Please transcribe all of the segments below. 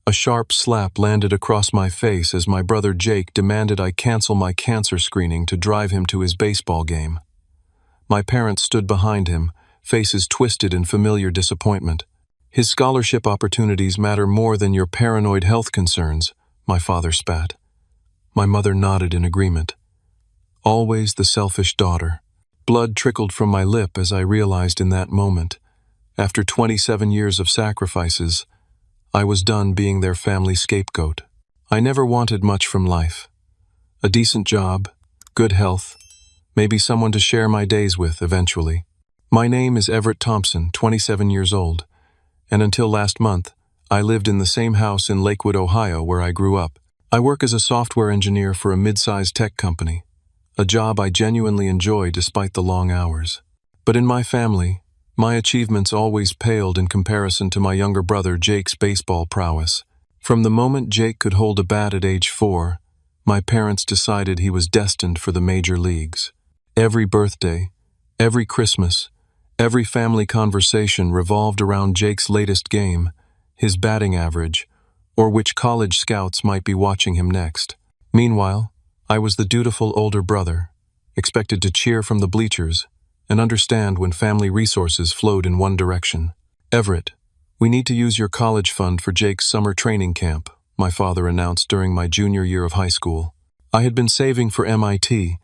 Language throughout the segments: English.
A sharp slap landed across my face as my brother Jake demanded I cancel my cancer screening to drive him to his baseball game. My parents stood behind him, faces twisted in familiar disappointment. His scholarship opportunities matter more than your paranoid health concerns, my father spat. My mother nodded in agreement. Always the selfish daughter. Blood trickled from my lip as I realized in that moment, after 27 years of sacrifices, I was done being their family scapegoat. I never wanted much from life. A decent job, good health, maybe someone to share my days with eventually. My name is Everett Thompson, 27 years old, and until last month, I lived in the same house in Lakewood, Ohio, where I grew up. I work as a software engineer for a mid-sized tech company, a job I genuinely enjoy despite the long hours. But in my family, my achievements always paled in comparison to my younger brother Jake's baseball prowess. From the moment Jake could hold a bat at age 4, my parents decided he was destined for the major leagues. Every birthday, every Christmas, every family conversation revolved around Jake's latest game, his batting average, or which college scouts might be watching him next. Meanwhile, I was the dutiful older brother, expected to cheer from the bleachers and understand when family resources flowed in one direction. Everett, we need to use your college fund for Jake's summer training camp, my father announced during my junior year of high school. I had been saving for MIT,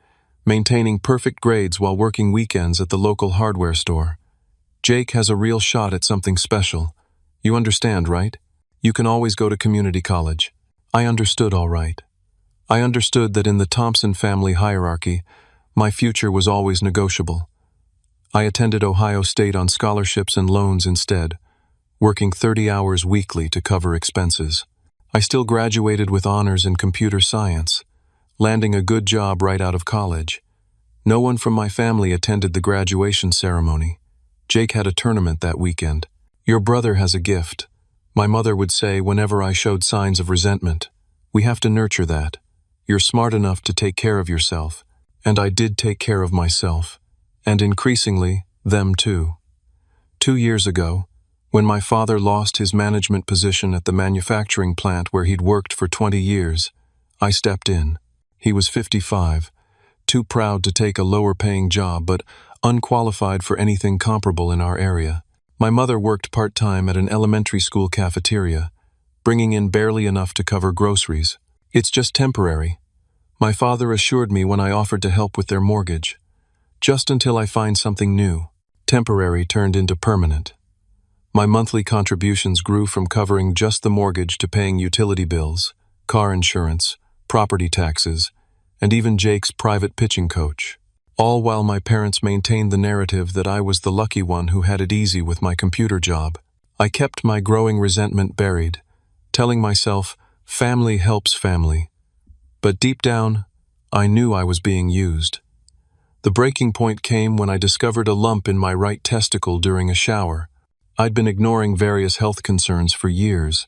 maintaining perfect grades while working weekends at the local hardware store. Jake has a real shot at something special. You understand, right? You can always go to community college. I understood all right. I understood that in the Thompson family hierarchy, my future was always negotiable. I attended Ohio State on scholarships and loans instead, working 30 hours weekly to cover expenses. I still graduated with honors in computer science, landing a good job right out of college. No one from my family attended the graduation ceremony. Jake had a tournament that weekend. Your brother has a gift, my mother would say whenever I showed signs of resentment. We have to nurture that. You're smart enough to take care of yourself, and I did take care of myself. And increasingly, them too. 2 years ago, when my father lost his management position at the manufacturing plant where he'd worked for 20 years, I stepped in. He was 55, too proud to take a lower-paying job but unqualified for anything comparable in our area. My mother worked part-time at an elementary school cafeteria, bringing in barely enough to cover groceries. It's just temporary, my father assured me when I offered to help with their mortgage. Just until I find something new. Temporary turned into permanent. My monthly contributions grew from covering just the mortgage to paying utility bills, car insurance, property taxes, and even Jake's private pitching coach. All while my parents maintained the narrative that I was the lucky one who had it easy with my computer job. I kept my growing resentment buried, telling myself, family helps family. But deep down, I knew I was being used. The breaking point came when I discovered a lump in my right testicle during a shower. I'd been ignoring various health concerns for years.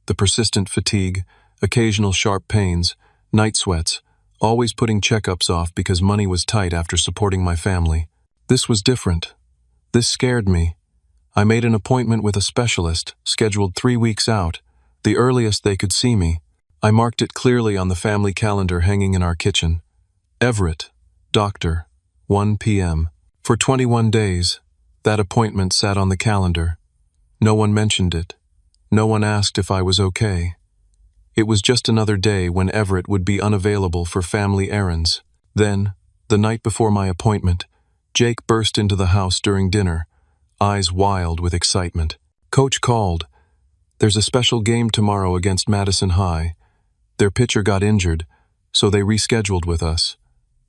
The persistent fatigue, occasional sharp pains, night sweats, always putting checkups off because money was tight after supporting my family. This was different. This scared me. I made an appointment with a specialist, scheduled 3 weeks out, the earliest they could see me. I marked it clearly on the family calendar hanging in our kitchen. Everett, doctor. 1 p.m. For 21 days, that appointment sat on the calendar. No one mentioned it. No one asked if I was okay. It was just another day when Everett would be unavailable for family errands. Then, the night before my appointment, Jake burst into the house during dinner, eyes wild with excitement. Coach called. There's a special game tomorrow against Madison High. Their pitcher got injured, so they rescheduled with us.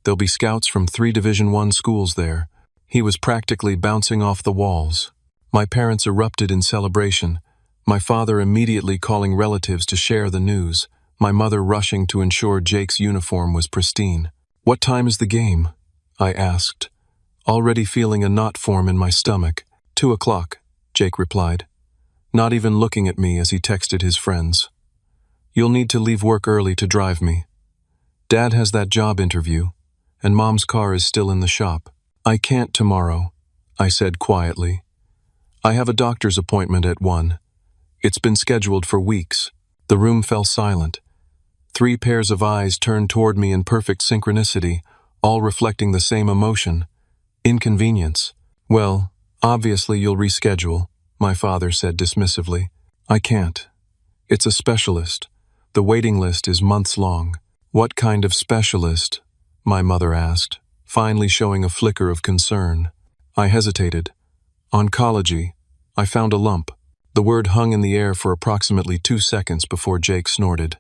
There'll be scouts from 3 Division I schools there. He was practically bouncing off the walls. My parents erupted in celebration, my father immediately calling relatives to share the news, my mother rushing to ensure Jake's uniform was pristine. What time is the game? I asked, already feeling a knot form in my stomach. 2 o'clock, Jake replied, not even looking at me as he texted his friends. You'll need to leave work early to drive me. Dad has that job interview, and Mom's car is still in the shop. I can't tomorrow, I said quietly. I have a doctor's appointment at 1. It's been scheduled for weeks. The room fell silent. 3 pairs of eyes turned toward me in perfect synchronicity, all reflecting the same emotion: inconvenience. "Well, obviously you'll reschedule," my father said dismissively. "I can't. It's a specialist. The waiting list is months long." "What kind of specialist?" my mother asked, finally showing a flicker of concern. I hesitated. "Oncology. I found a lump." The word hung in the air for approximately 2 seconds before Jake snorted.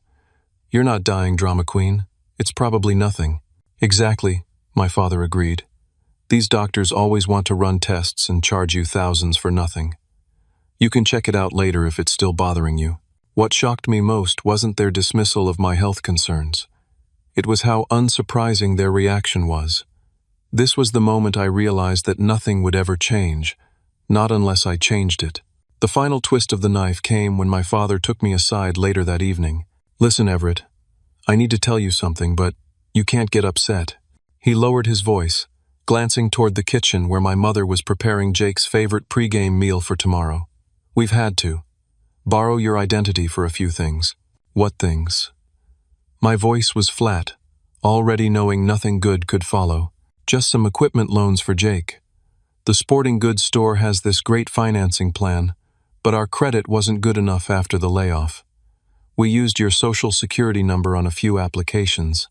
"You're not dying, drama queen. It's probably nothing." "Exactly," my father agreed. "These doctors always want to run tests and charge you thousands for nothing. You can check it out later if it's still bothering you." What shocked me most wasn't their dismissal of my health concerns. It was how unsurprising their reaction was. This was the moment I realized that nothing would ever change, not unless I changed it. The final twist of the knife came when my father took me aside later that evening. "Listen, Everett, I need to tell you something, but you can't get upset." He lowered his voice, glancing toward the kitchen where my mother was preparing Jake's favorite pregame meal for tomorrow. "We've had to borrow your identity for a few things." "What things?" My voice was flat, already knowing nothing good could follow. "Just some equipment loans for Jake. The sporting goods store has this great financing plan, but our credit wasn't good enough after the layoff. We used your social security number on a few applications.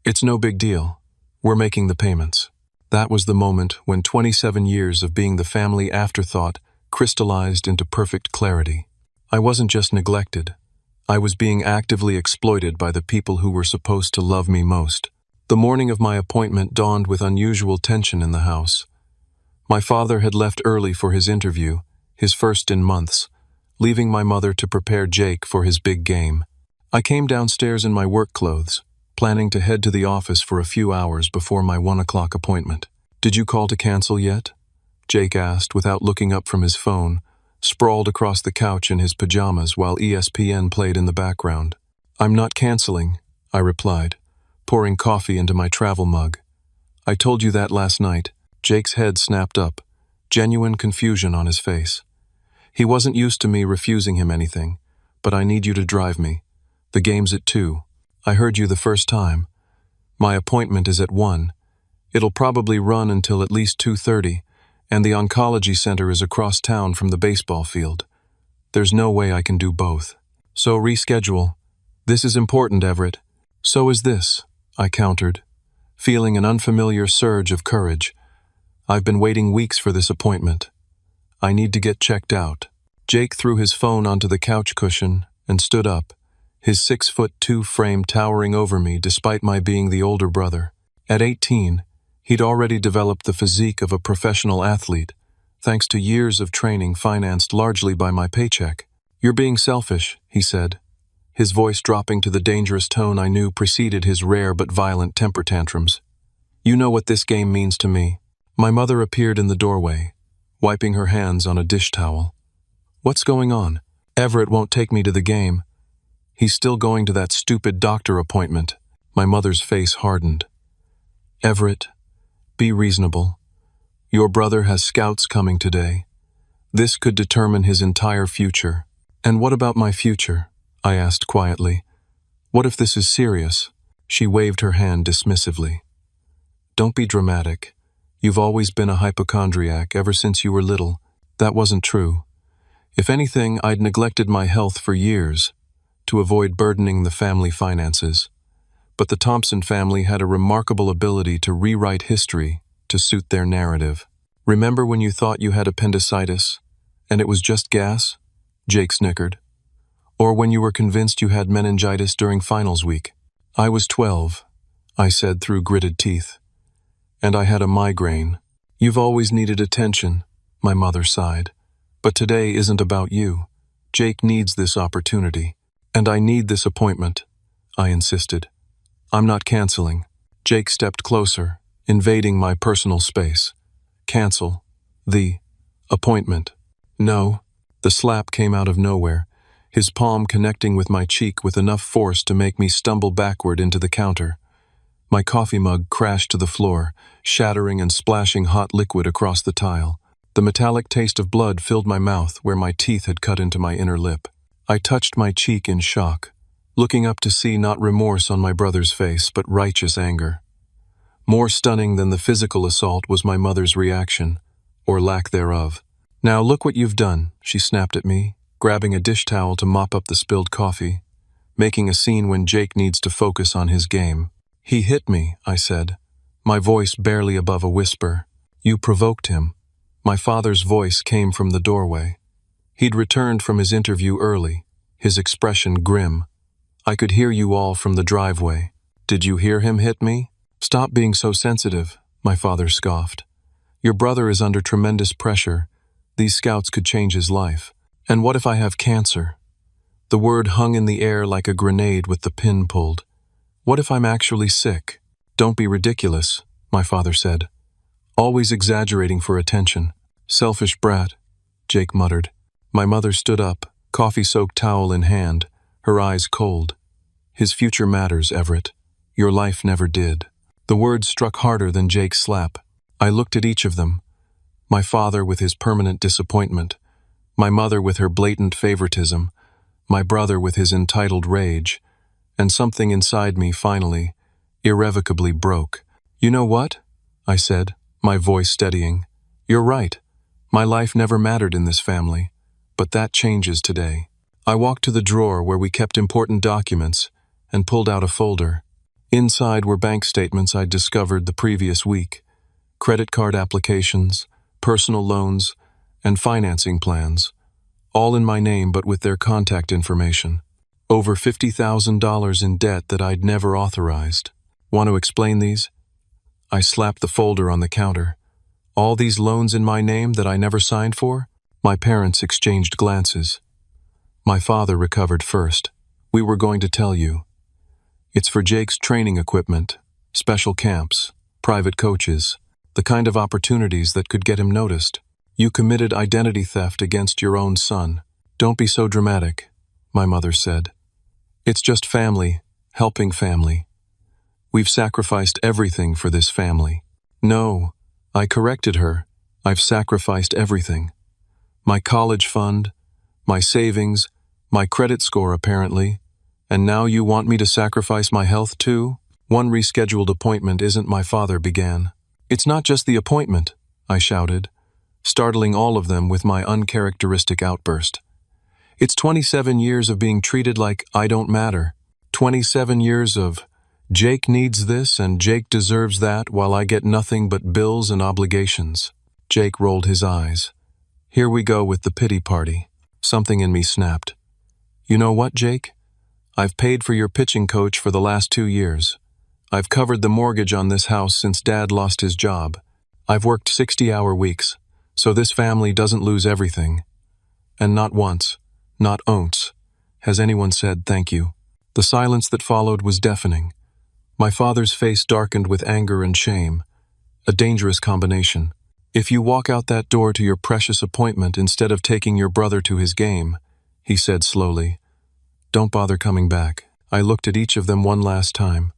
It's no big deal. We're making the payments." That was the moment when 27 years of being the family afterthought crystallized into perfect clarity. I wasn't just neglected. I was being actively exploited by the people who were supposed to love me most. The morning of my appointment dawned with unusual tension in the house. My father had left early for his interview, his first in months, leaving my mother to prepare Jake for his big game. I came downstairs in my work clothes, planning to head to the office for a few hours before my 1 o'clock appointment. "Did you call to cancel yet?" Jake asked without looking up from his phone, sprawled across the couch in his pajamas while ESPN played in the background. "I'm not canceling," I replied, pouring coffee into my travel mug. "I told you that last night." Jake's head snapped up, genuine confusion on his face. He wasn't used to me refusing him anything. "But I need you to drive me. The game's at 2. I heard you the first time. My appointment is at 1. It'll probably run until at least 2:30, and the oncology center is across town from the baseball field. There's no way I can do both. So reschedule. This is important, Everett." "So is this," I countered, feeling an unfamiliar surge of courage. "I've been waiting weeks for this appointment. I need to get checked out." Jake threw his phone onto the couch cushion and stood up, his 6'2" frame towering over me despite my being the older brother. At 18, he'd already developed the physique of a professional athlete, thanks to years of training financed largely by my paycheck. "You're being selfish," he said, his voice dropping to the dangerous tone I knew preceded his rare but violent temper tantrums. "You know what this game means to me." My mother appeared in the doorway, wiping her hands on a dish towel. "What's going on?" "Everett won't take me to the game. He's still going to that stupid doctor appointment." My mother's face hardened. "Everett, be reasonable. Your brother has scouts coming today. This could determine his entire future." "And what about my future?" I asked quietly. "What if this is serious?" She waved her hand dismissively. "Don't be dramatic. You've always been a hypochondriac ever since you were little." That wasn't true. If anything, I'd neglected my health for years to avoid burdening the family finances. But the Thompson family had a remarkable ability to rewrite history to suit their narrative. "Remember when you thought you had appendicitis and it was just gas?" Jake snickered. "Or when you were convinced you had meningitis during finals week?" "I was 12, I said through gritted teeth. "And I had a migraine." "You've always needed attention," my mother sighed. "But today isn't about you. Jake needs this opportunity. And I need this appointment," I insisted. "I'm not canceling." Jake stepped closer, invading my personal space. "Cancel the appointment." "No." The slap came out of nowhere, his palm connecting with my cheek with enough force to make me stumble backward into the counter. My coffee mug crashed to the floor, shattering and splashing hot liquid across the tile. The metallic taste of blood filled my mouth where my teeth had cut into my inner lip. I touched my cheek in shock, looking up to see not remorse on my brother's face, but righteous anger. More stunning than the physical assault was my mother's reaction, or lack thereof. "Now look what you've done," she snapped at me, grabbing a dish towel to mop up the spilled coffee, making a scene when Jake needs to focus on his game. "He hit me," I said, my voice barely above a whisper. "You provoked him." My father's voice came from the doorway. He'd returned from his interview early, his expression grim. "I could hear you all from the driveway." "Did you hear him hit me?" "Stop being so sensitive," my father scoffed. "Your brother is under tremendous pressure. These scouts could change his life. And what if I have cancer?" The word hung in the air like a grenade with the pin pulled. "What if I'm actually sick?" "Don't be ridiculous," my father said. "Always exaggerating for attention." "Selfish brat," Jake muttered. My mother stood up, coffee-soaked towel in hand, her eyes cold. "His future matters, Everett. Your life never did." The words struck harder than Jake's slap. I looked at each of them. My father with his permanent disappointment, my mother with her blatant favoritism, my brother with his entitled rage, and something inside me finally, irrevocably broke. "You know what?" I said, my voice steadying. "You're right. My life never mattered in this family. But that changes today." I walked to the drawer where we kept important documents and pulled out a folder. Inside were bank statements I'd discovered the previous week, credit card applications, personal loans, and financing plans, all in my name but with their contact information. Over $50,000 in debt that I'd never authorized. "Want to explain these?" I slapped the folder on the counter. "All these loans in my name that I never signed for?" My parents exchanged glances. My father recovered first. "We were going to tell you. It's for Jake's training equipment, special camps, private coaches, the kind of opportunities that could get him noticed. You committed identity theft against your own son." "Don't be so dramatic," my mother said. "It's just family, helping family. We've sacrificed everything for this family." "No," I corrected her. "I've sacrificed everything. My college fund, my savings, my credit score apparently. And now you want me to sacrifice my health too?" "One rescheduled appointment isn't," my father began. "It's not just the appointment," I shouted, startling all of them with my uncharacteristic outburst. "It's 27 years of being treated like I don't matter. 27 years of Jake needs this and Jake deserves that while I get nothing but bills and obligations." Jake rolled his eyes. "Here we go with the pity party." Something in me snapped. "You know what, Jake? I've paid for your pitching coach for the last 2 years. I've covered the mortgage on this house since Dad lost his job. I've worked 60-hour weeks, so this family doesn't lose everything. And not once, not once, has anyone said thank you." The silence that followed was deafening. My father's face darkened with anger and shame, a dangerous combination. "If you walk out that door to your precious appointment instead of taking your brother to his game," he said slowly, "don't bother coming back." I looked at each of them one last time.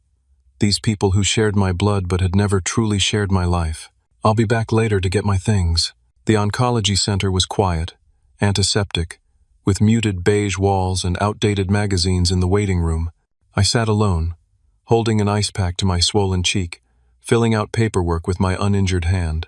These people who shared my blood but had never truly shared my life. "I'll be back later to get my things." The oncology center was quiet, antiseptic, with muted beige walls and outdated magazines in the waiting room. I sat alone, holding an ice pack to my swollen cheek, filling out paperwork with my uninjured hand.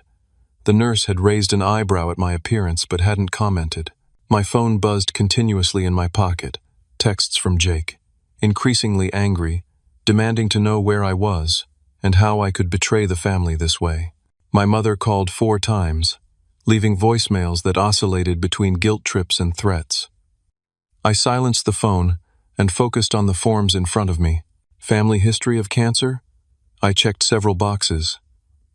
The nurse had raised an eyebrow at my appearance but hadn't commented. My phone buzzed continuously in my pocket, texts from Jake, increasingly angry, demanding to know where I was and how I could betray the family this way. My mother called 4 times, leaving voicemails that oscillated between guilt trips and threats. I silenced the phone and focused on the forms in front of me. Family history of cancer? I checked several boxes.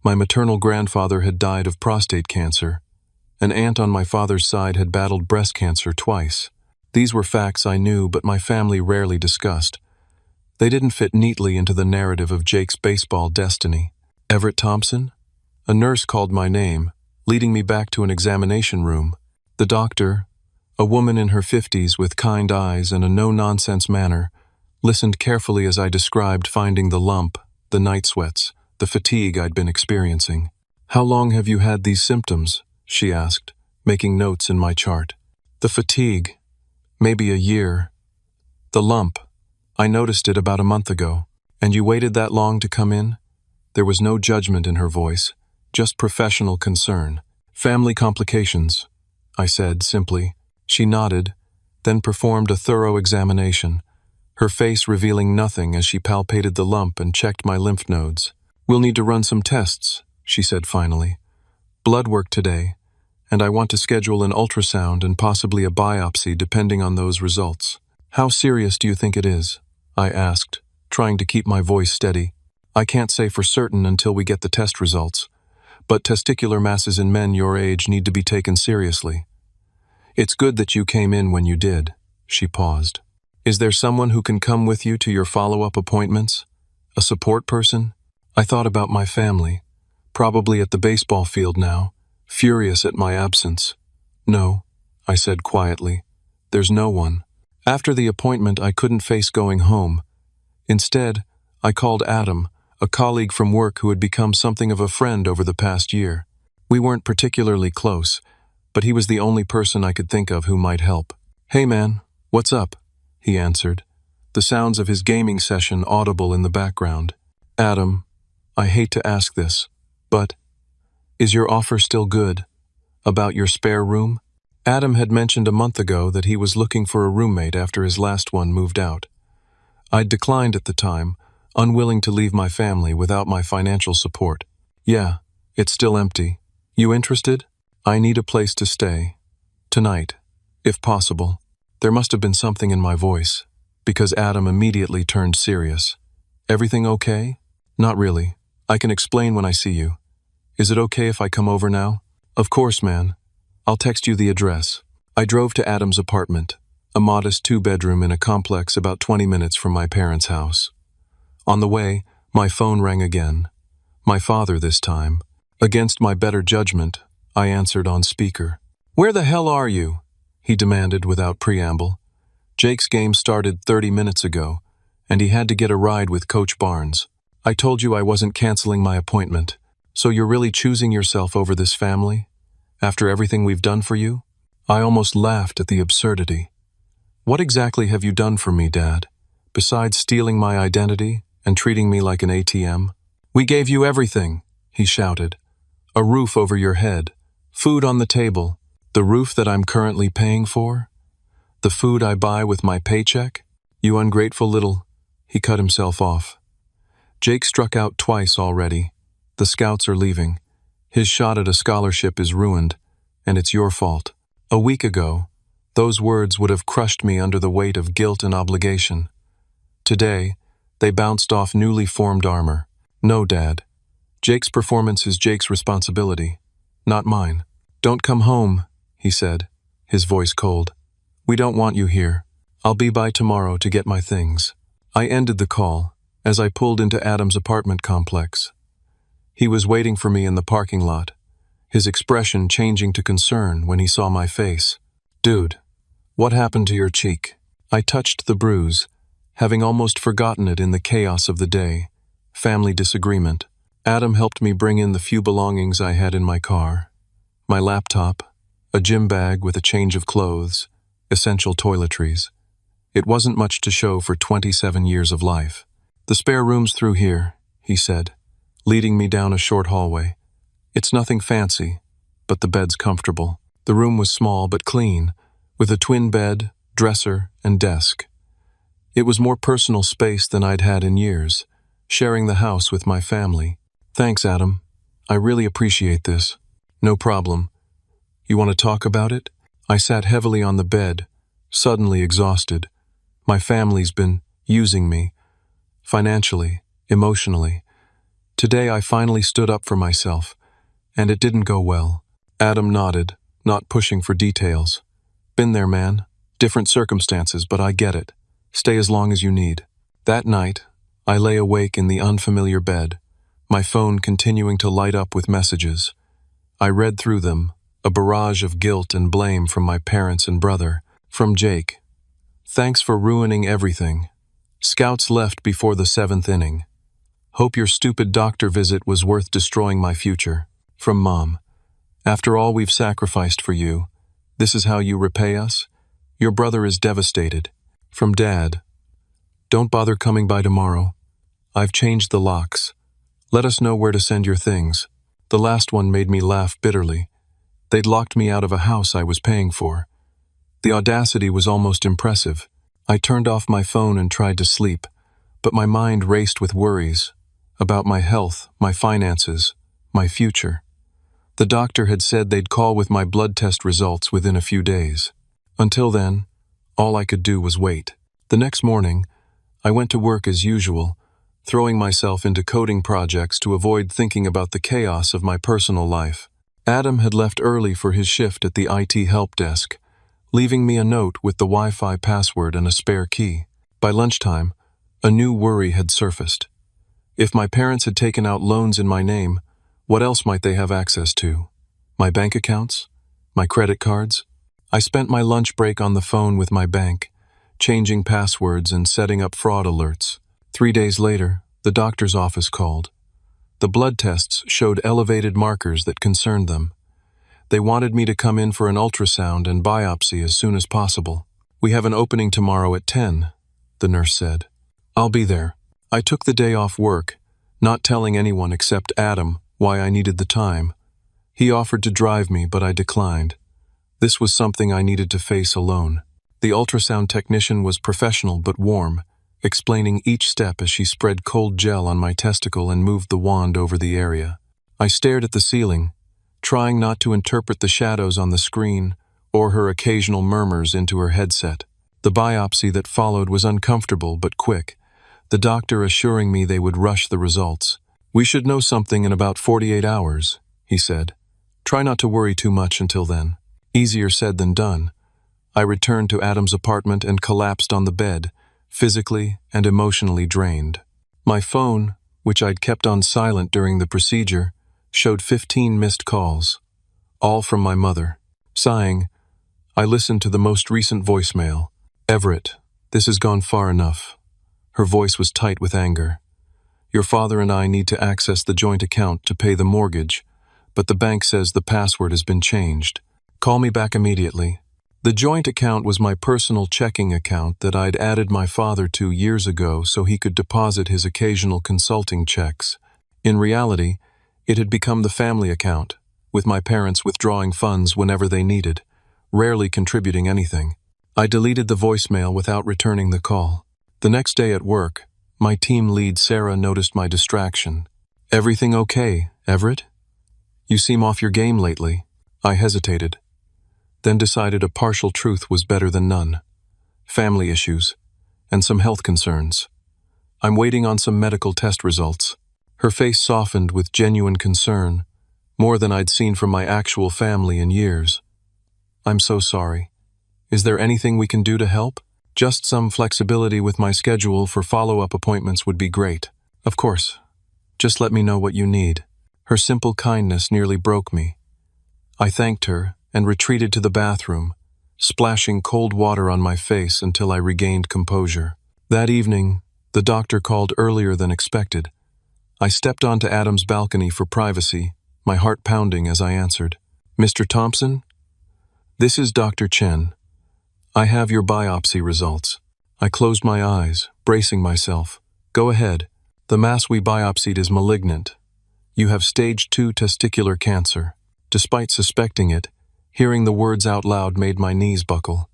My maternal grandfather had died of prostate cancer. An aunt on my father's side had battled breast cancer twice. These were facts I knew, but my family rarely discussed. They didn't fit neatly into the narrative of Jake's baseball destiny. "Everett Thompson?" A nurse called my name, leading me back to an examination room. The doctor, a woman in her 50s with kind eyes and a no-nonsense manner, listened carefully as I described finding the lump, the night sweats, the fatigue I'd been experiencing. "How long have you had these symptoms?" she asked, making notes in my chart. "The fatigue," Maybe a year. The lump. I noticed it about a month ago. And you waited that long to come in? There was no judgment in her voice, just professional concern. Family complications, I said simply. She nodded, then performed a thorough examination, her face revealing nothing as she palpated the lump and checked my lymph nodes. We'll need to run some tests, she said finally. Blood work today, and I want to schedule an ultrasound and possibly a biopsy depending on those results. How serious do you think it is? I asked, trying to keep my voice steady. I can't say for certain until we get the test results, but testicular masses in men your age need to be taken seriously. It's good that you came in when you did. She paused. Is there someone who can come with you to your follow-up appointments? A support person? I thought about my family, probably at the baseball field now, furious at my absence. No, I said quietly. There's no one. After the appointment, I couldn't face going home. Instead, I called Adam, a colleague from work who had become something of a friend over the past year. We weren't particularly close, but he was the only person I could think of who might help. Hey man, what's up? He answered, the sounds of his gaming session audible in the background. Adam, I hate to ask this, but is your offer still good? About your spare room? Adam had mentioned a month ago that he was looking for a roommate after his last one moved out. I'd declined at the time, unwilling to leave my family without my financial support. Yeah, it's still empty. You interested? I need a place to stay. Tonight, if possible. There must have been something in my voice, because Adam immediately turned serious. Everything okay? Not really. I can explain when I see you. Is it okay if I come over now? Of course, man. I'll text you the address. I drove to Adam's apartment, a modest 2-bedroom in a complex about 20 minutes from my parents' house. On the way, my phone rang again. My father this time. Against my better judgment, I answered on speaker. Where the hell are you? He demanded without preamble. Jake's game started 30 minutes ago, and he had to get a ride with Coach Barnes. I told you I wasn't canceling my appointment, so you're really choosing yourself over this family? After everything we've done for you? I almost laughed at the absurdity. What exactly have you done for me, Dad, besides stealing my identity and treating me like an ATM? We gave you everything, he shouted. A roof over your head, food on the table, the roof that I'm currently paying for? The food I buy with my paycheck? You ungrateful little... He cut himself off. Jake struck out twice already. The scouts are leaving. His shot at a scholarship is ruined, and it's your fault. A week ago, those words would have crushed me under the weight of guilt and obligation. Today, they bounced off newly formed armor. No, Dad. Jake's performance is Jake's responsibility, not mine. Don't come home, he said, his voice cold. We don't want you here. I'll be by tomorrow to get my things. I ended the call as I pulled into Adam's apartment complex. He was waiting for me in the parking lot, his expression changing to concern when he saw my face. Dude, what happened to your cheek? I touched the bruise, having almost forgotten it in the chaos of the day. Family disagreement. Adam helped me bring in the few belongings I had in my car. My laptop, a gym bag with a change of clothes, essential toiletries. It wasn't much to show for 27 years of life. The spare room's through here, he said, leading me down a short hallway. It's nothing fancy, but the bed's comfortable. The room was small but clean, with a twin bed, dresser, and desk. It was more personal space than I'd had in years, sharing the house with my family. Thanks, Adam. I really appreciate this. No problem. You want to talk about it? I sat heavily on the bed, suddenly exhausted. My family's been using me, financially, emotionally. Today I finally stood up for myself, and it didn't go well. Adam nodded, not pushing for details. Been there, man. Different circumstances, but I get it. Stay as long as you need. That night, I lay awake in the unfamiliar bed, my phone continuing to light up with messages. I read through them, a barrage of guilt and blame from my parents and brother. From Jake. Thanks for ruining everything. Scouts left before the 7th inning. Hope your stupid doctor visit was worth destroying my future. From Mom. After all we've sacrificed for you, this is how you repay us? Your brother is devastated. From Dad. Don't bother coming by tomorrow. I've changed the locks. Let us know where to send your things. The last one made me laugh bitterly. They'd locked me out of a house I was paying for. The audacity was almost impressive. I turned off my phone and tried to sleep, but my mind raced with worries about my health, my finances, my future. The doctor had said they'd call with my blood test results within a few days. Until then, all I could do was wait. The next morning, I went to work as usual, throwing myself into coding projects to avoid thinking about the chaos of my personal life. Adam had left early for his shift at the IT help desk, leaving me a note with the Wi-Fi password and a spare key. By lunchtime, a new worry had surfaced. If my parents had taken out loans in my name, what else might they have access to? My bank accounts? My credit cards? I spent my lunch break on the phone with my bank, changing passwords and setting up fraud alerts. 3 days later, the doctor's office called. The blood tests showed elevated markers that concerned them. They wanted me to come in for an ultrasound and biopsy as soon as possible. We have an opening tomorrow at 10, the nurse said. I'll be there. I took the day off work, not telling anyone except Adam why I needed the time. He offered to drive me, but I declined. This was something I needed to face alone. The ultrasound technician was professional but warm, explaining each step as she spread cold gel on my testicle and moved the wand over the area. I stared at the ceiling, trying not to interpret the shadows on the screen or her occasional murmurs into her headset. The biopsy that followed was uncomfortable but quick, the doctor assuring me they would rush the results. We should know something in about 48 hours, he said. Try not to worry too much until then. Easier said than done. I returned to Adam's apartment and collapsed on the bed, physically and emotionally drained. My phone, which I'd kept on silent during the procedure, showed 15 missed calls, all from my mother. Sighing, I listened to the most recent voicemail. Everett, this has gone far enough. Her voice was tight with anger. Your father and I need to access the joint account to pay the mortgage, but the bank says the password has been changed. Call me back immediately. The joint account was my personal checking account that I'd added my father to years ago so he could deposit his occasional consulting checks. In reality, it had become the family account, with my parents withdrawing funds whenever they needed, rarely contributing anything. I deleted the voicemail without returning the call. The next day at work, my team lead Sarah noticed my distraction. Everything okay, Everett? You seem off your game lately. I hesitated, then decided a partial truth was better than none. Family issues, and some health concerns. I'm waiting on some medical test results. Her face softened with genuine concern, more than I'd seen from my actual family in years. I'm so sorry. Is there anything we can do to help? Just some flexibility with my schedule for follow-up appointments would be great. Of course. Just let me know what you need. Her simple kindness nearly broke me. I thanked her and retreated to the bathroom, splashing cold water on my face until I regained composure. That evening, the doctor called earlier than expected. I stepped onto Adam's balcony for privacy, my heart pounding as I answered. Mr. Thompson? This is Dr. Chen. I have your biopsy results. I closed my eyes, bracing myself. Go ahead. The mass we biopsied is malignant. You have stage 2 testicular cancer. Despite suspecting it, hearing the words out loud made my knees buckle.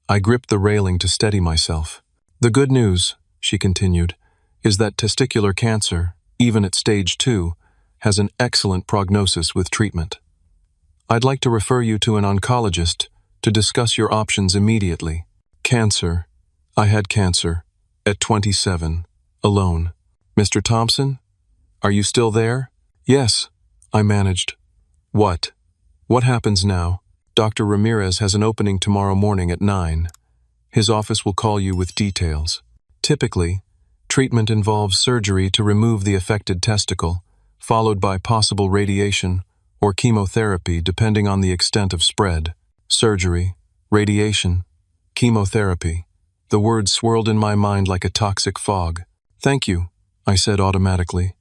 I gripped the railing to steady myself. The good news, she continued, is that testicular cancer, even at stage 2, has an excellent prognosis with treatment. I'd like to refer you to an oncologist to discuss your options immediately. Cancer. I had cancer. At 27. Alone. Mr. Thompson? Are you still there? Yes, I managed. What? What happens now? Dr. Ramirez has an opening tomorrow morning at 9. His office will call you with details. Typically, treatment involves surgery to remove the affected testicle, followed by possible radiation or chemotherapy depending on the extent of spread. Surgery, radiation, chemotherapy. The words swirled in my mind like a toxic fog. Thank you, I said automatically.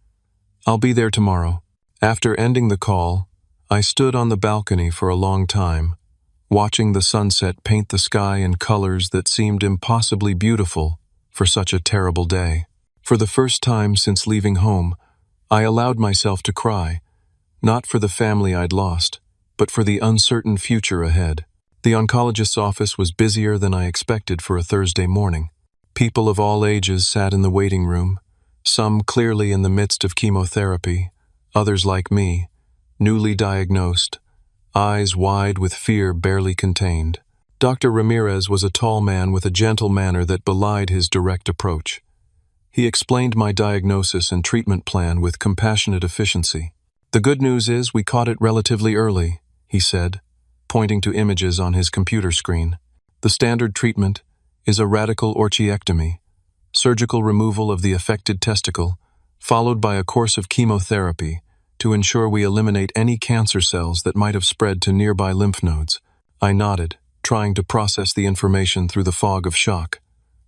I'll be there tomorrow. After ending the call, I stood on the balcony for a long time, watching the sunset paint the sky in colors that seemed impossibly beautiful for such a terrible day. For the first time since leaving home, I allowed myself to cry, not for the family I'd lost, but for the uncertain future ahead. The oncologist's office was busier than I expected for a Thursday morning. People of all ages sat in the waiting room, some clearly in the midst of chemotherapy, others like me, newly diagnosed, eyes wide with fear barely contained. Dr. Ramirez was a tall man with a gentle manner that belied his direct approach. He explained my diagnosis and treatment plan with compassionate efficiency. "The good news is we caught it relatively early," he said, pointing to images on his computer screen. "The standard treatment is a radical orchiectomy, surgical removal of the affected testicle, followed by a course of chemotherapy to ensure we eliminate any cancer cells that might have spread to nearby lymph nodes." I nodded, trying to process the information through the fog of shock.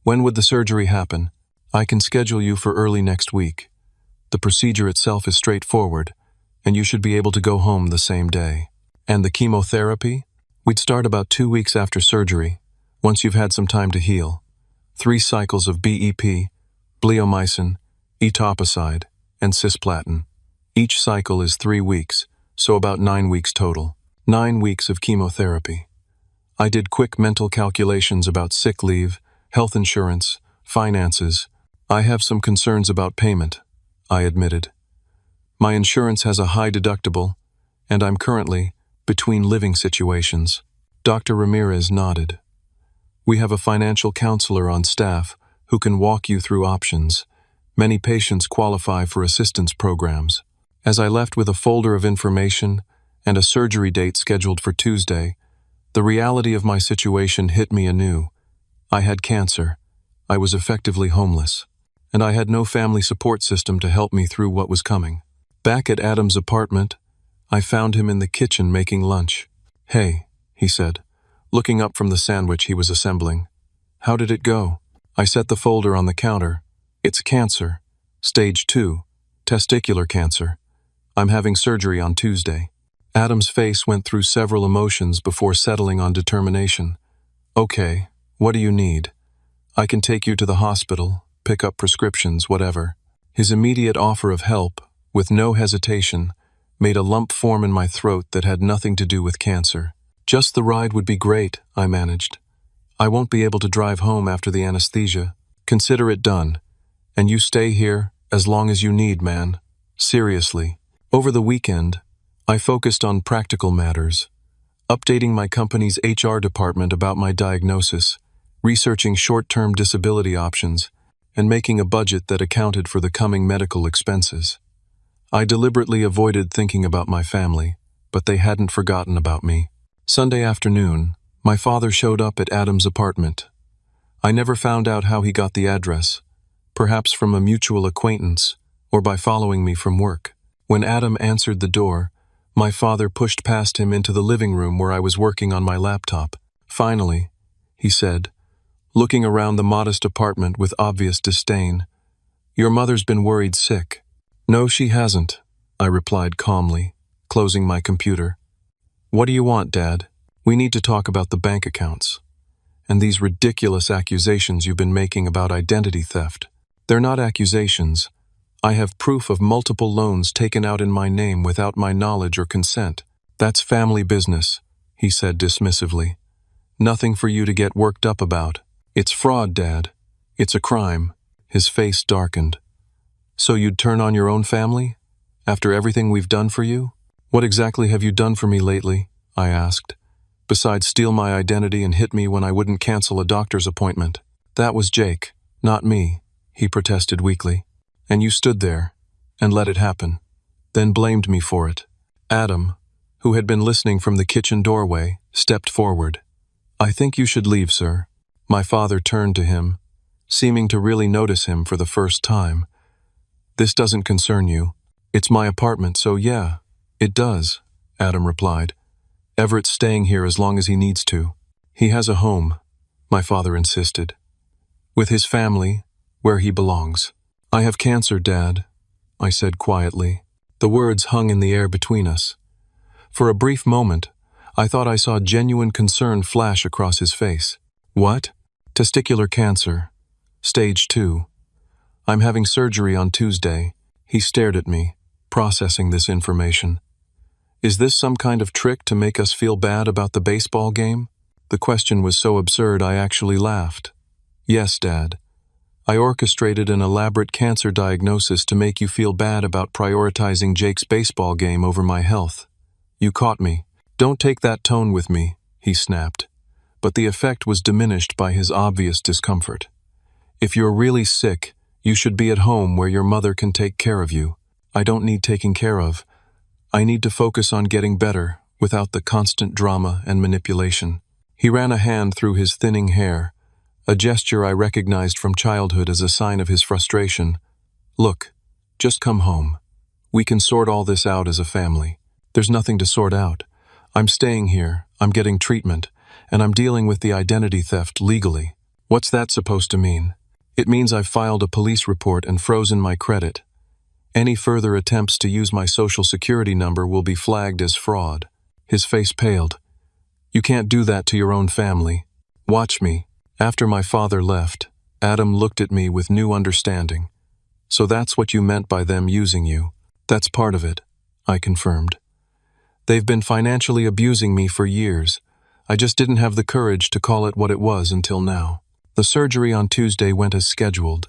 "When would the surgery happen?" "I can schedule you for early next week. The procedure itself is straightforward, and you should be able to go home the same day." "And the chemotherapy?" "We'd start about 2 weeks after surgery, once you've had some time to heal. 3 cycles of BEP, bleomycin, etoposide, and cisplatin. Each cycle is 3 weeks, so about 9 weeks total. 9 weeks of chemotherapy." I did quick mental calculations about sick leave, health insurance, finances. "I have some concerns about payment," I admitted. "My insurance has a high deductible, and I'm currently between living situations." Dr. Ramirez nodded. "We have a financial counselor on staff who can walk you through options. Many patients qualify for assistance programs." As I left with a folder of information and a surgery date scheduled for Tuesday, the reality of my situation hit me anew. I had cancer. I was effectively homeless, and I had no family support system to help me through what was coming. Back at Adam's apartment, I found him in the kitchen making lunch. "Hey," he said, looking up from the sandwich he was assembling. "How did it go?" I set the folder on the counter. "It's cancer. Stage 2. Testicular cancer. I'm having surgery on Tuesday." Adam's face went through several emotions before settling on determination. "Okay, what do you need? I can take you to the hospital, pick up prescriptions, whatever." His immediate offer of help, with no hesitation, made a lump form in my throat that had nothing to do with cancer. "Just the ride would be great," I managed. "I won't be able to drive home after the anesthesia." "Consider it done. And you stay here as long as you need, man. Seriously." Over the weekend, I focused on practical matters, updating my company's HR department about my diagnosis, researching short-term disability options, and making a budget that accounted for the coming medical expenses. I deliberately avoided thinking about my family, but they hadn't forgotten about me. Sunday afternoon, my father showed up at Adam's apartment. I never found out how he got the address, perhaps from a mutual acquaintance or by following me from work. When Adam answered the door, my father pushed past him into the living room where I was working on my laptop. "Finally," he said, looking around the modest apartment with obvious disdain. "Your mother's been worried sick." "No, she hasn't," I replied calmly, closing my computer. "What do you want, Dad?" "We need to talk about the bank accounts and these ridiculous accusations you've been making about identity theft." "They're not accusations. I have proof of multiple loans taken out in my name without my knowledge or consent." "That's family business," he said dismissively. "Nothing for you to get worked up about." "It's fraud, Dad. It's a crime." His face darkened. "So you'd turn on your own family? After everything we've done for you?" "What exactly have you done for me lately?" I asked, "besides steal my identity and hit me when I wouldn't cancel a doctor's appointment." "That was Jake, not me," he protested weakly. "And you stood there and let it happen, then blamed me for it." Adam, who had been listening from the kitchen doorway, stepped forward. "I think you should leave, sir." My father turned to him, seeming to really notice him for the first time. "This doesn't concern you. It's my apartment, so yeah, it does," Adam replied. "Everett's staying here as long as he needs to." "He has a home," my father insisted. "With his family, where he belongs." "I have cancer, Dad," I said quietly. The words hung in the air between us. For a brief moment, I thought I saw genuine concern flash across his face. What? Testicular cancer. Stage 2. I'm having surgery on Tuesday. He stared at me, processing this information. Is this some kind of trick to make us feel bad about the baseball game? The question was so absurd I actually laughed. Yes, Dad. I orchestrated an elaborate cancer diagnosis to make you feel bad about prioritizing Jake's baseball game over my health. You caught me. Don't take that tone with me, he snapped. But the effect was diminished by his obvious discomfort. If you're really sick, you should be at home where your mother can take care of you. I don't need taking care of. I need to focus on getting better without the constant drama and manipulation. He ran a hand through his thinning hair, a gesture I recognized from childhood as a sign of his frustration. Look, just come home. We can sort all this out as a family. There's nothing to sort out. I'm staying here, I'm getting treatment, and I'm dealing with the identity theft legally. What's that supposed to mean? It means I've filed a police report and frozen my credit. Any further attempts to use my social security number will be flagged as fraud. His face paled. You can't do that to your own family. Watch me. After my father left, Adam looked at me with new understanding. So that's what you meant by them using you. That's part of it, I confirmed. They've been financially abusing me for years. I just didn't have the courage to call it what it was until now. The surgery on Tuesday went as scheduled.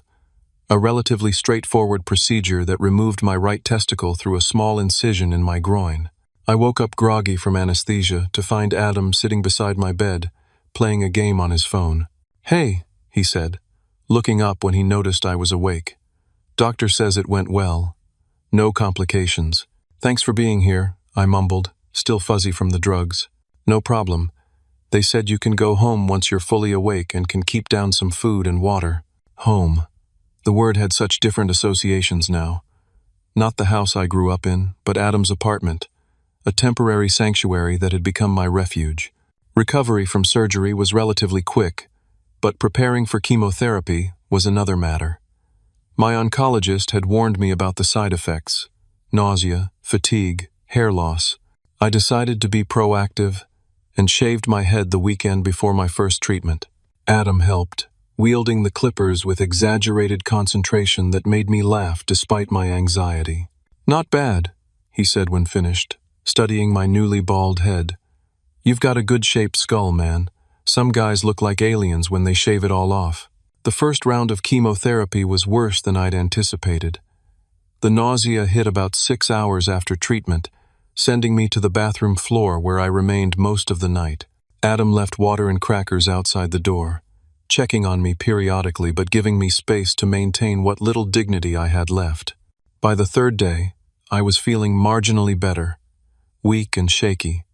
A relatively straightforward procedure that removed my right testicle through a small incision in my groin. I woke up groggy from anesthesia to find Adam sitting beside my bed, playing a game on his phone. Hey, he said, looking up when he noticed I was awake. Doctor says it went well. No complications. Thanks for being here, I mumbled, still fuzzy from the drugs. No problem. They said you can go home once you're fully awake and can keep down some food and water. Home. The word had such different associations now. Not the house I grew up in, but Adam's apartment, a temporary sanctuary that had become my refuge. Recovery from surgery was relatively quick, but preparing for chemotherapy was another matter. My oncologist had warned me about the side effects: nausea, fatigue, hair loss. I decided to be proactive and shaved my head the weekend before my first treatment. Adam helped, wielding the clippers with exaggerated concentration that made me laugh despite my anxiety. Not bad, he said when finished, studying my newly bald head. You've got a good-shaped skull, man. Some guys look like aliens when they shave it all off. The first round of chemotherapy was worse than I'd anticipated. The nausea hit about 6 hours after treatment, sending me to the bathroom floor where I remained most of the night. Adam left water and crackers outside the door, checking on me periodically but giving me space to maintain what little dignity I had left. By the third day, I was feeling marginally better, weak and shaky,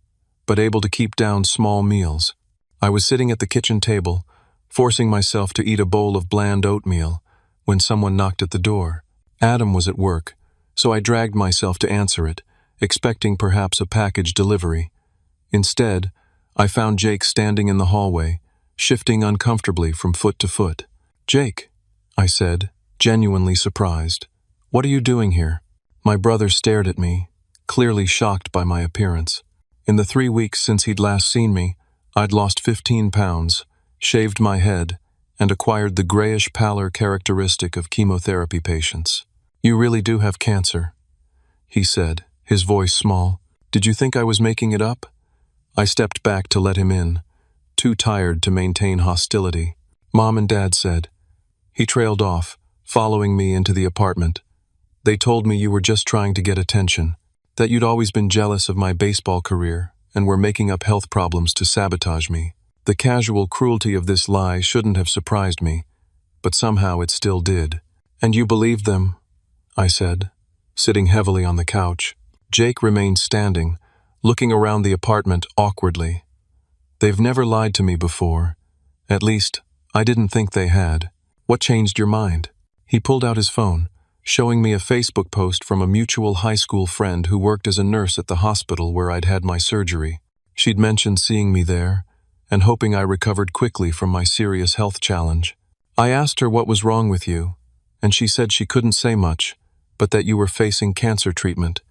but able to keep down small meals. I was sitting at the kitchen table, forcing myself to eat a bowl of bland oatmeal, when someone knocked at the door. Adam was at work, so I dragged myself to answer it, expecting perhaps a package delivery. Instead, I found Jake standing in the hallway, shifting uncomfortably from foot to foot. Jake, I said, genuinely surprised. What are you doing here? My brother stared at me, clearly shocked by my appearance. In the 3 weeks since he'd last seen me, I'd lost 15 pounds, shaved my head, and acquired the grayish pallor characteristic of chemotherapy patients. You really do have cancer, he said, his voice small. Did you think I was making it up? I stepped back to let him in, too tired to maintain hostility. Mom and Dad said. He trailed off, following me into the apartment. They told me you were just trying to get attention, that you'd always been jealous of my baseball career and were making up health problems to sabotage me. The casual cruelty of this lie shouldn't have surprised me, but somehow it still did. And you believed them, I said, sitting heavily on the couch. Jake remained standing, looking around the apartment awkwardly. They've never lied to me before. At least, I didn't think they had. What changed your mind? He pulled out his phone, showing me a Facebook post from a mutual high school friend who worked as a nurse at the hospital where I'd had my surgery. She'd mentioned seeing me there, and hoping I recovered quickly from my serious health challenge. I asked her what was wrong with you, and she said she couldn't say much, but that you were facing cancer treatment.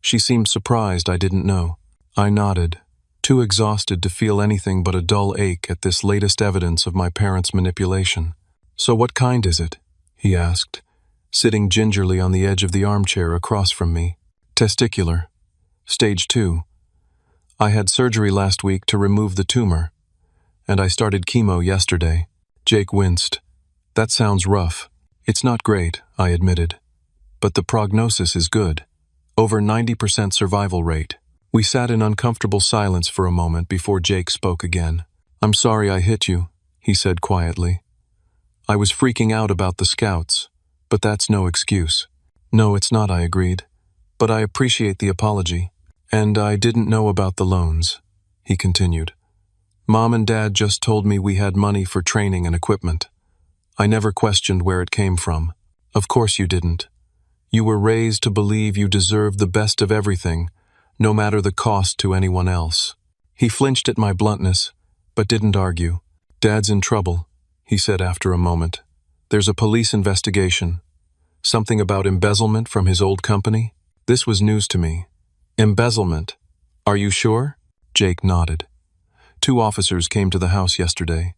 She seemed surprised I didn't know. I nodded, too exhausted to feel anything but a dull ache at this latest evidence of my parents' manipulation. "So what kind is it?" he asked, sitting gingerly on the edge of the armchair across from me. "Testicular. Stage 2. I had surgery last week to remove the tumor, and I started chemo yesterday." Jake winced. "That sounds rough." "It's not great," I admitted, "but the prognosis is good. Over 90% survival rate." We sat in uncomfortable silence for a moment before Jake spoke again. "I'm sorry I hit you," he said quietly. "I was freaking out about the scouts, but that's no excuse." "No, it's not," I agreed, "but I appreciate the apology. And I didn't know about the loans," he continued. "Mom and Dad just told me we had money for training and equipment. I never questioned where it came from." "Of course you didn't. You were raised to believe you deserved the best of everything, no matter the cost to anyone else." He flinched at my bluntness, but didn't argue. "Dad's in trouble," he said after a moment. "There's a police investigation. Something about embezzlement from his old company?" This was news to me. "Embezzlement? Are you sure?" Jake nodded. "2 officers came to the house yesterday.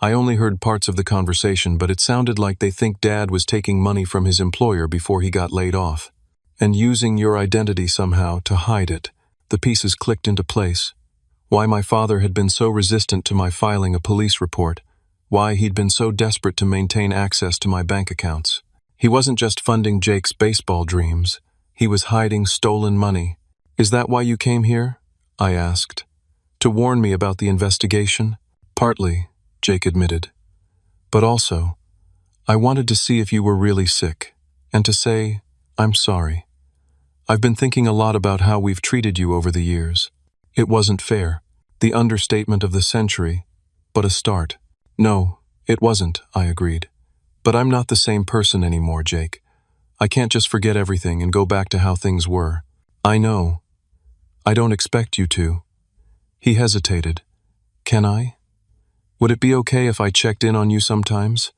I only heard parts of the conversation, but it sounded like they think Dad was taking money from his employer before he got laid off, and using your identity somehow to hide it." The pieces clicked into place. Why my father had been so resistant to my filing a police report. Why he'd been so desperate to maintain access to my bank accounts. He wasn't just funding Jake's baseball dreams. He was hiding stolen money. "Is that why you came here?" I asked. "To warn me about the investigation?" "Partly," Jake admitted. "But also, I wanted to see if you were really sick, and to say, I'm sorry. I've been thinking a lot about how we've treated you over the years. It wasn't fair. The understatement of the century, but a start." "No, it wasn't," I agreed. "But I'm not the same person anymore, Jake. I can't just forget everything and go back to how things were." "I know. I don't expect you to." He hesitated. "Can I? Would it be okay if I checked in on you sometimes?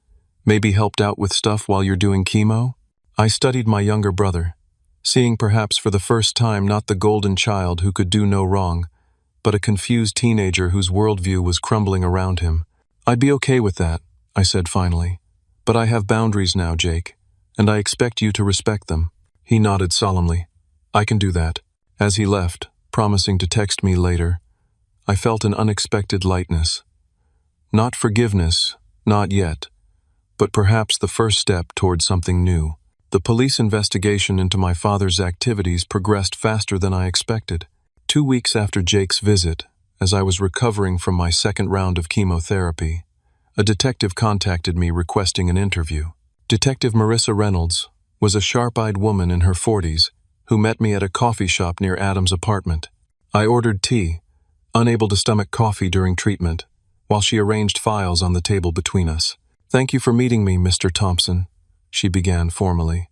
Maybe helped out with stuff while you're doing chemo?" I studied my younger brother, seeing perhaps for the first time not the golden child who could do no wrong, but a confused teenager whose worldview was crumbling around him. "I'd be okay with that," I said finally. "But I have boundaries now, Jake, and I expect you to respect them." He nodded solemnly. "I can do that." As he left, promising to text me later, I felt an unexpected lightness. Not forgiveness, not yet, but perhaps the first step toward something new. The police investigation into my father's activities progressed faster than I expected. 2 weeks after Jake's visit, as I was recovering from my second round of chemotherapy, a detective contacted me requesting an interview. Detective Marissa Reynolds was a sharp-eyed woman in her 40s who met me at a coffee shop near Adam's apartment. I ordered tea, unable to stomach coffee during treatment, while she arranged files on the table between us. "Thank you for meeting me, Mr. Thompson," she began formally.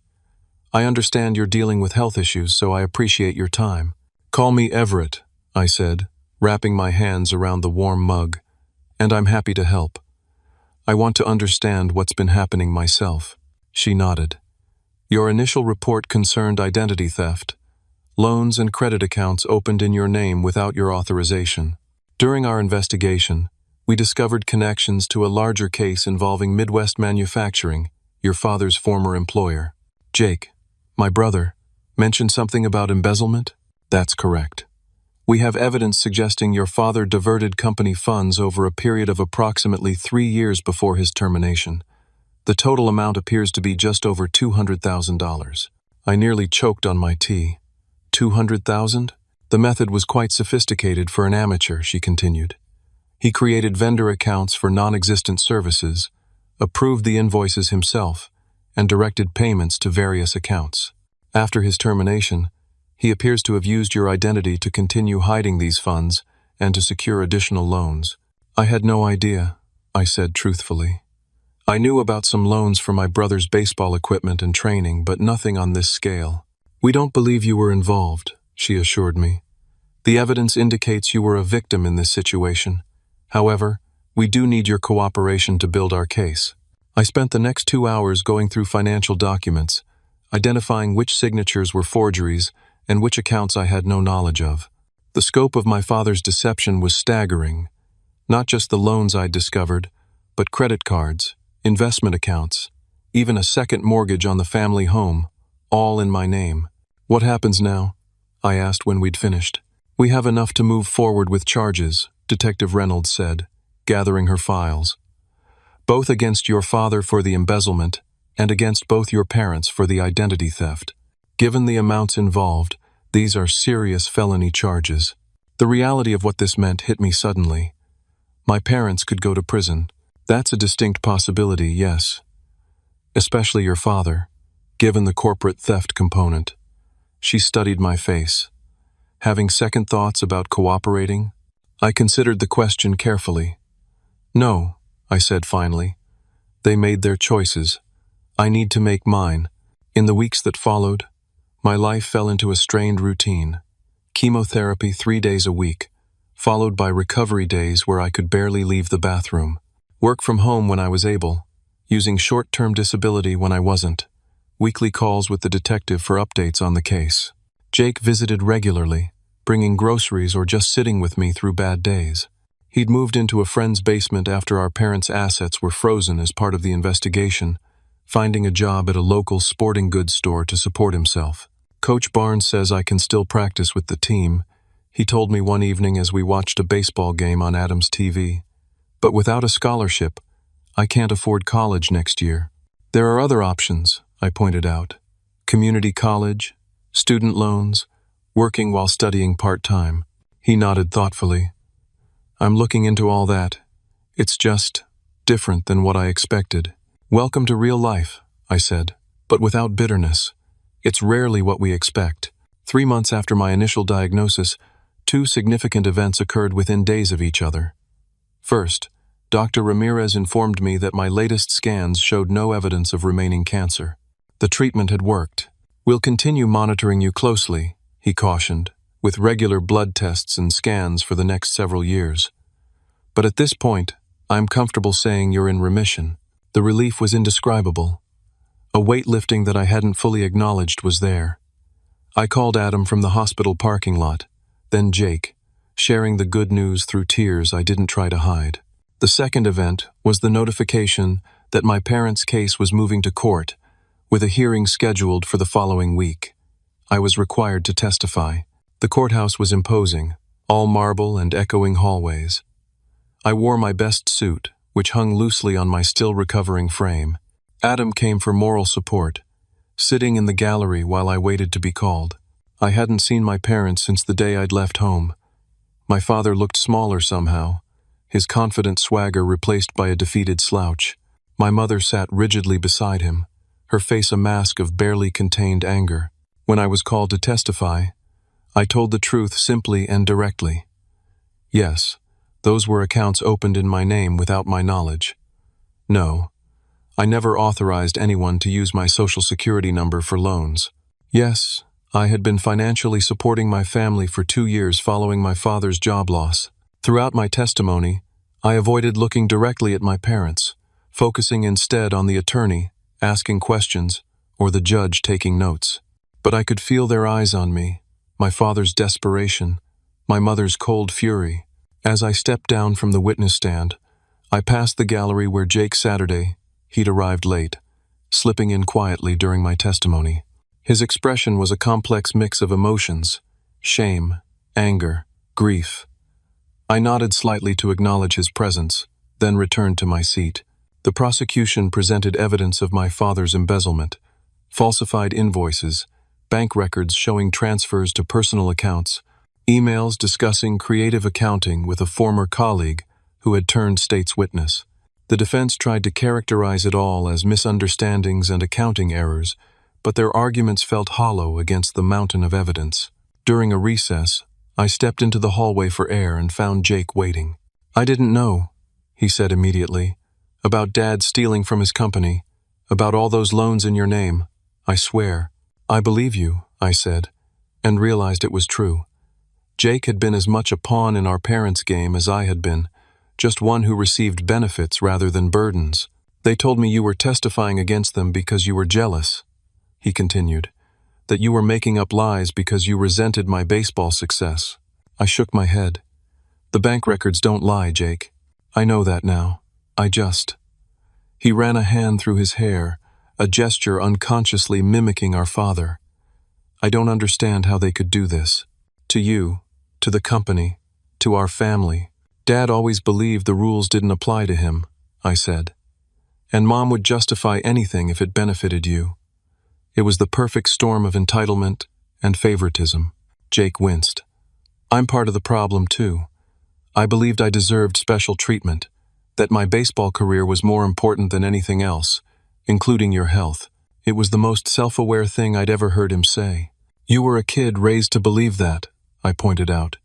"I understand you're dealing with health issues, so I appreciate your time." "Call me Everett," I said, wrapping my hands around the warm mug, "and I'm happy to help. I want to understand what's been happening myself." She nodded. "Your initial report concerned identity theft. Loans and credit accounts opened in your name without your authorization. During our investigation, we discovered connections to a larger case involving Midwest Manufacturing, your father's former employer. Jake, my brother, mentioned something about embezzlement?" "That's correct. We have evidence suggesting your father diverted company funds over a period of approximately 3 years before his termination. The total amount appears to be just over $200,000. I nearly choked on my tea. 200,000? The method was quite sophisticated for an amateur, she continued. He created vendor accounts for non-existent services, approved the invoices himself, and directed payments to various accounts. After his termination, he appears to have used your identity to continue hiding these funds and to secure additional loans. "I had no idea," I said truthfully. "I knew about some loans for my brother's baseball equipment and training, but nothing on this scale." "We don't believe you were involved," she assured me. "The evidence indicates you were a victim in this situation. However, we do need your cooperation to build our case." I spent the next 2 hours going through financial documents, identifying which signatures were forgeries and which accounts I had no knowledge of. The scope of my father's deception was staggering. Not just the loans I'd discovered, but credit cards, investment accounts, even a second mortgage on the family home, all in my name. "What happens now?" I asked when we'd finished. "We have enough to move forward with charges," Detective Reynolds said, gathering her files. "Both against your father for the embezzlement and against both your parents for the identity theft. Given the amounts involved, these are serious felony charges." The reality of what this meant hit me suddenly. My parents could go to prison. That's a distinct possibility, yes. Especially your father, given the corporate theft component. She studied my face. Having second thoughts about cooperating, I considered the question carefully. "No," I said finally. "They made their choices. I need to make mine." In the weeks that followed, my life fell into a strained routine. Chemotherapy 3 days a week, followed by recovery days where I could barely leave the bathroom. Work from home when I was able, using short-term disability when I wasn't. Weekly calls with the detective for updates on the case. Jake visited regularly, bringing groceries or just sitting with me through bad days. He'd moved into a friend's basement after our parents' assets were frozen as part of the investigation, finding a job at a local sporting goods store to support himself. "Coach Barnes says I can still practice with the team," he told me one evening as we watched a baseball game on Adams TV. "But without a scholarship, I can't afford college next year." "There are other options," I pointed out. "Community college, student loans, working while studying part-time." He nodded thoughtfully. "I'm looking into all that. It's just different than what I expected." "Welcome to real life," I said, but without bitterness. It's rarely what we expect. 3 months after my initial diagnosis, 2 significant events occurred within days of each other. First, Dr. Ramirez informed me that my latest scans showed no evidence of remaining cancer. The treatment had worked. "We'll continue monitoring you closely," he cautioned, "with regular blood tests and scans for the next several years. But at this point, I'm comfortable saying you're in remission." The relief was indescribable. A weightlifting that I hadn't fully acknowledged was there. I called Adam from the hospital parking lot, then Jake, sharing the good news through tears I didn't try to hide. The second event was the notification that my parents' case was moving to court, with a hearing scheduled for the following week. I was required to testify. The courthouse was imposing, all marble and echoing hallways. I wore my best suit, which hung loosely on my still-recovering frame. Adam came for moral support, sitting in the gallery while I waited to be called. I hadn't seen my parents since the day I'd left home. My father looked smaller somehow, his confident swagger replaced by a defeated slouch. My mother sat rigidly beside him, her face a mask of barely contained anger. When I was called to testify, I told the truth simply and directly. Yes, those were accounts opened in my name without my knowledge. No, I never authorized anyone to use my Social Security number for loans. Yes, I had been financially supporting my family for 2 years following my father's job loss. Throughout my testimony, I avoided looking directly at my parents, focusing instead on the attorney, asking questions, or the judge taking notes. But I could feel their eyes on me, my father's desperation, my mother's cold fury. As I stepped down from the witness stand, I passed the gallery where Jake Saturday, he'd arrived late, slipping in quietly during my testimony. His expression was a complex mix of emotions: shame, anger, grief. I nodded slightly to acknowledge his presence, then returned to my seat. The prosecution presented evidence of my father's embezzlement, falsified invoices, bank records showing transfers to personal accounts, emails discussing creative accounting with a former colleague who had turned state's witness. The defense tried to characterize it all as misunderstandings and accounting errors, but their arguments felt hollow against the mountain of evidence. During a recess, I stepped into the hallway for air and found Jake waiting. "I didn't know," he said immediately, "about Dad stealing from his company, about all those loans in your name. I swear." "I believe you," I said, and realized it was true. Jake had been as much a pawn in our parents' game as I had been, just one who received benefits rather than burdens. "They told me you were testifying against them because you were jealous," he continued, "that you were making up lies because you resented my baseball success." I shook my head. The bank records don't lie, Jake. I know that now. He ran a hand through his hair, a gesture unconsciously mimicking our father. I don't understand how they could do this. To you, to the company, to our family. Dad always believed the rules didn't apply to him, I said. And Mom would justify anything if it benefited you. It was the perfect storm of entitlement and favoritism. Jake winced. I'm part of the problem, too. I believed I deserved special treatment, that my baseball career was more important than anything else, including your health. It was the most self-aware thing I'd ever heard him say. You were a kid raised to believe that, I pointed out.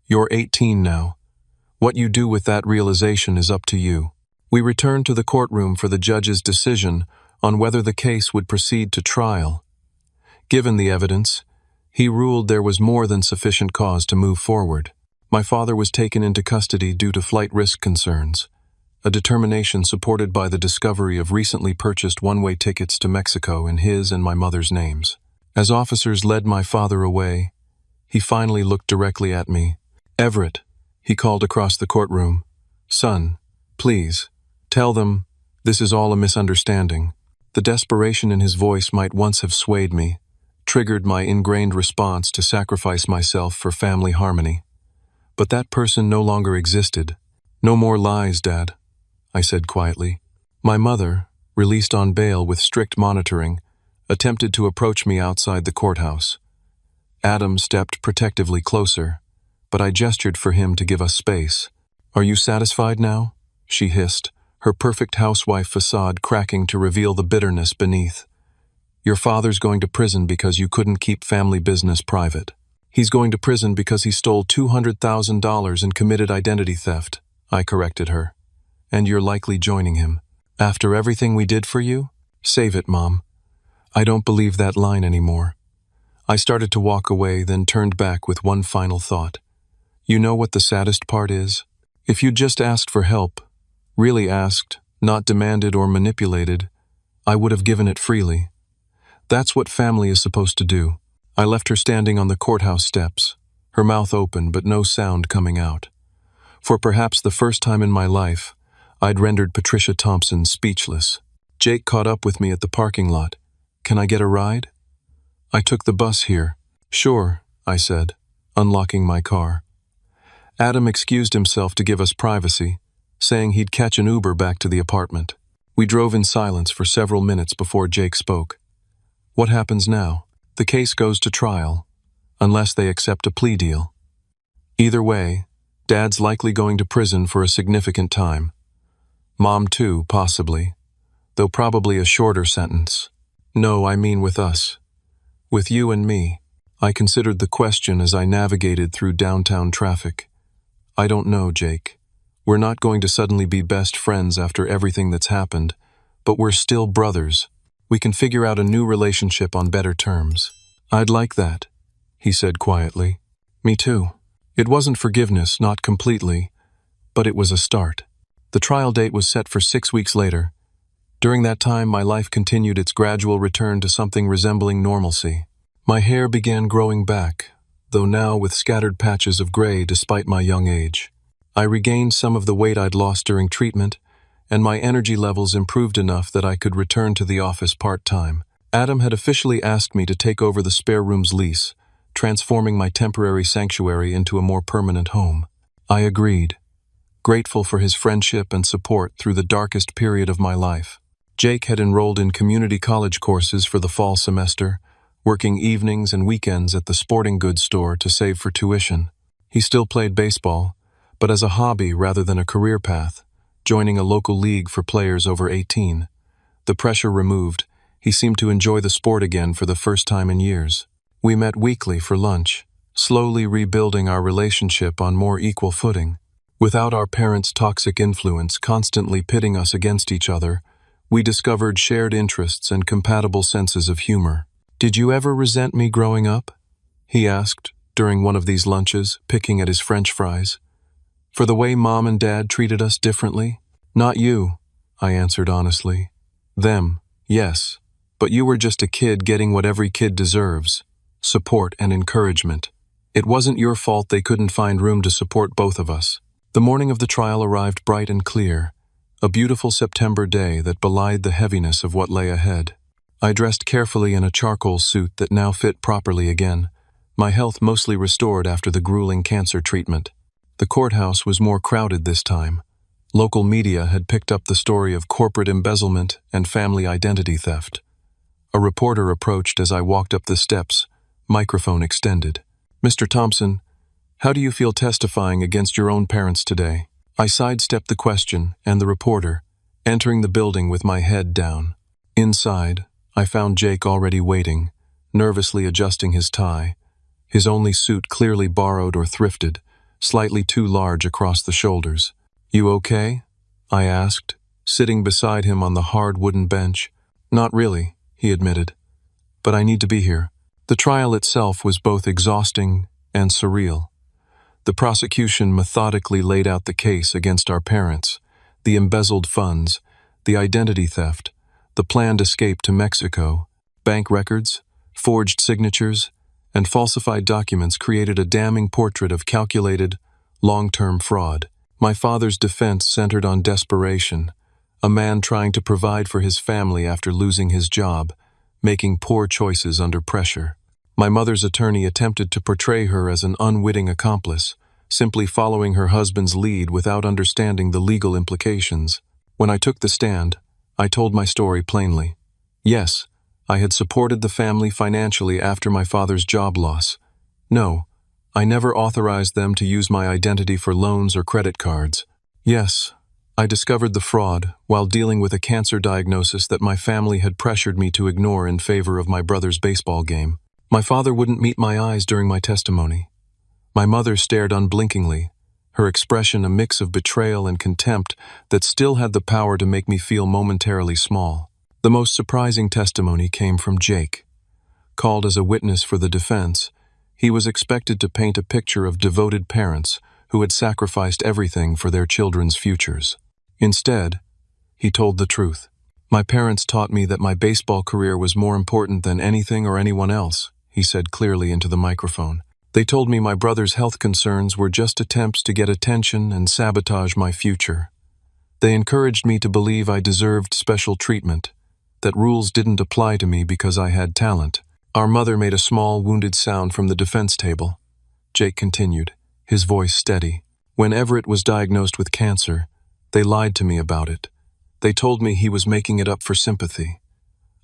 You're 18 now. What you do with that realization is up to you. We returned to the courtroom for the judge's decision on whether the case would proceed to trial. Given the evidence, he ruled there was more than sufficient cause to move forward. My father was taken into custody due to flight risk concerns, a determination supported by the discovery of recently purchased one-way tickets to Mexico in his and my mother's names. As officers led my father away, he finally looked directly at me. Everett, he called across the courtroom. Son, please, tell them this is all a misunderstanding. The desperation in his voice might once have swayed me, triggered my ingrained response to sacrifice myself for family harmony. But that person no longer existed. No more lies, Dad, I said quietly. My mother, released on bail with strict monitoring, attempted to approach me outside the courthouse. Adam stepped protectively closer, but I gestured for him to give us space. Are you satisfied now? She hissed, her perfect housewife facade cracking to reveal the bitterness beneath. Your father's going to prison because you couldn't keep family business private. He's going to prison because he stole $200,000 and committed identity theft, I corrected her. And you're likely joining him. After everything we did for you? Save it, Mom. I don't believe that line anymore. I started to walk away, then turned back with one final thought. You know what the saddest part is? If you'd just asked for help, really asked, not demanded or manipulated, I would have given it freely. That's what family is supposed to do. I left her standing on the courthouse steps, her mouth open but no sound coming out. For perhaps the first time in my life, I'd rendered Patricia Thompson speechless. Jake caught up with me at the parking lot. Can I get a ride? I took the bus here. Sure, I said, unlocking my car. Adam excused himself to give us privacy, saying he'd catch an Uber back to the apartment. We drove in silence for several minutes before Jake spoke. What happens now? The case goes to trial, unless they accept a plea deal. Either way, Dad's likely going to prison for a significant time. Mom too, possibly, though probably a shorter sentence. No, I mean with us. With you and me. I considered the question as I navigated through downtown traffic. I don't know, Jake. We're not going to suddenly be best friends after everything that's happened, but we're still brothers. We can figure out a new relationship on better terms. I'd like that, he said quietly. Me too. It wasn't forgiveness, not completely, but it was a start. The trial date was set for 6 weeks later. During that time, my life continued its gradual return to something resembling normalcy. My hair began growing back, though now with scattered patches of gray despite my young age. I regained some of the weight I'd lost during treatment, and my energy levels improved enough that I could return to the office part-time. Adam had officially asked me to take over the spare room's lease, transforming my temporary sanctuary into a more permanent home. I agreed, grateful for his friendship and support through the darkest period of my life. Jake had enrolled in community college courses for the fall semester, working evenings and weekends at the sporting goods store to save for tuition. He still played baseball, but as a hobby rather than a career path, joining a local league for players over 18. The pressure removed, he seemed to enjoy the sport again for the first time in years. We met weekly for lunch, slowly rebuilding our relationship on more equal footing. Without our parents' toxic influence constantly pitting us against each other, we discovered shared interests and compatible senses of humor. Did you ever resent me growing up? He asked during one of these lunches, picking at his French fries. For the way Mom and Dad treated us differently? Not you, I answered honestly. Them, yes, but you were just a kid getting what every kid deserves, support and encouragement. It wasn't your fault they couldn't find room to support both of us. The morning of the trial arrived bright and clear, a beautiful September day that belied the heaviness of what lay ahead. I dressed carefully in a charcoal suit that now fit properly again, my health mostly restored after the grueling cancer treatment. The courthouse was more crowded this time. Local media had picked up the story of corporate embezzlement and family identity theft. A reporter approached as I walked up the steps, microphone extended. "Mr. Thompson, how do you feel testifying against your own parents today?" I sidestepped the question and the reporter, entering the building with my head down. Inside, I found Jake already waiting, nervously adjusting his tie, his only suit clearly borrowed or thrifted, slightly too large across the shoulders. "You okay?" I asked, sitting beside him on the hard wooden bench. "Not really," he admitted, "but I need to be here." The trial itself was both exhausting and surreal. The prosecution methodically laid out the case against our parents, the embezzled funds, the identity theft, the planned escape to Mexico. Bank records, forged signatures, and falsified documents created a damning portrait of calculated, long-term fraud. My father's defense centered on desperation, a man trying to provide for his family after losing his job, making poor choices under pressure. My mother's attorney attempted to portray her as an unwitting accomplice, simply following her husband's lead without understanding the legal implications. When I took the stand, I told my story plainly. Yes, I had supported the family financially after my father's job loss. No, I never authorized them to use my identity for loans or credit cards. Yes, I discovered the fraud while dealing with a cancer diagnosis that my family had pressured me to ignore in favor of my brother's baseball game. My father wouldn't meet my eyes during my testimony. My mother stared unblinkingly, her expression a mix of betrayal and contempt that still had the power to make me feel momentarily small. The most surprising testimony came from Jake. Called as a witness for the defense, he was expected to paint a picture of devoted parents who had sacrificed everything for their children's futures. Instead, he told the truth. "My parents taught me that my baseball career was more important than anything or anyone else," he said clearly into the microphone. "They told me my brother's health concerns were just attempts to get attention and sabotage my future. They encouraged me to believe I deserved special treatment, that rules didn't apply to me because I had talent." Our mother made a small, wounded sound from the defense table. Jake continued, his voice steady. "When Everett was diagnosed with cancer, they lied to me about it. They told me he was making it up for sympathy.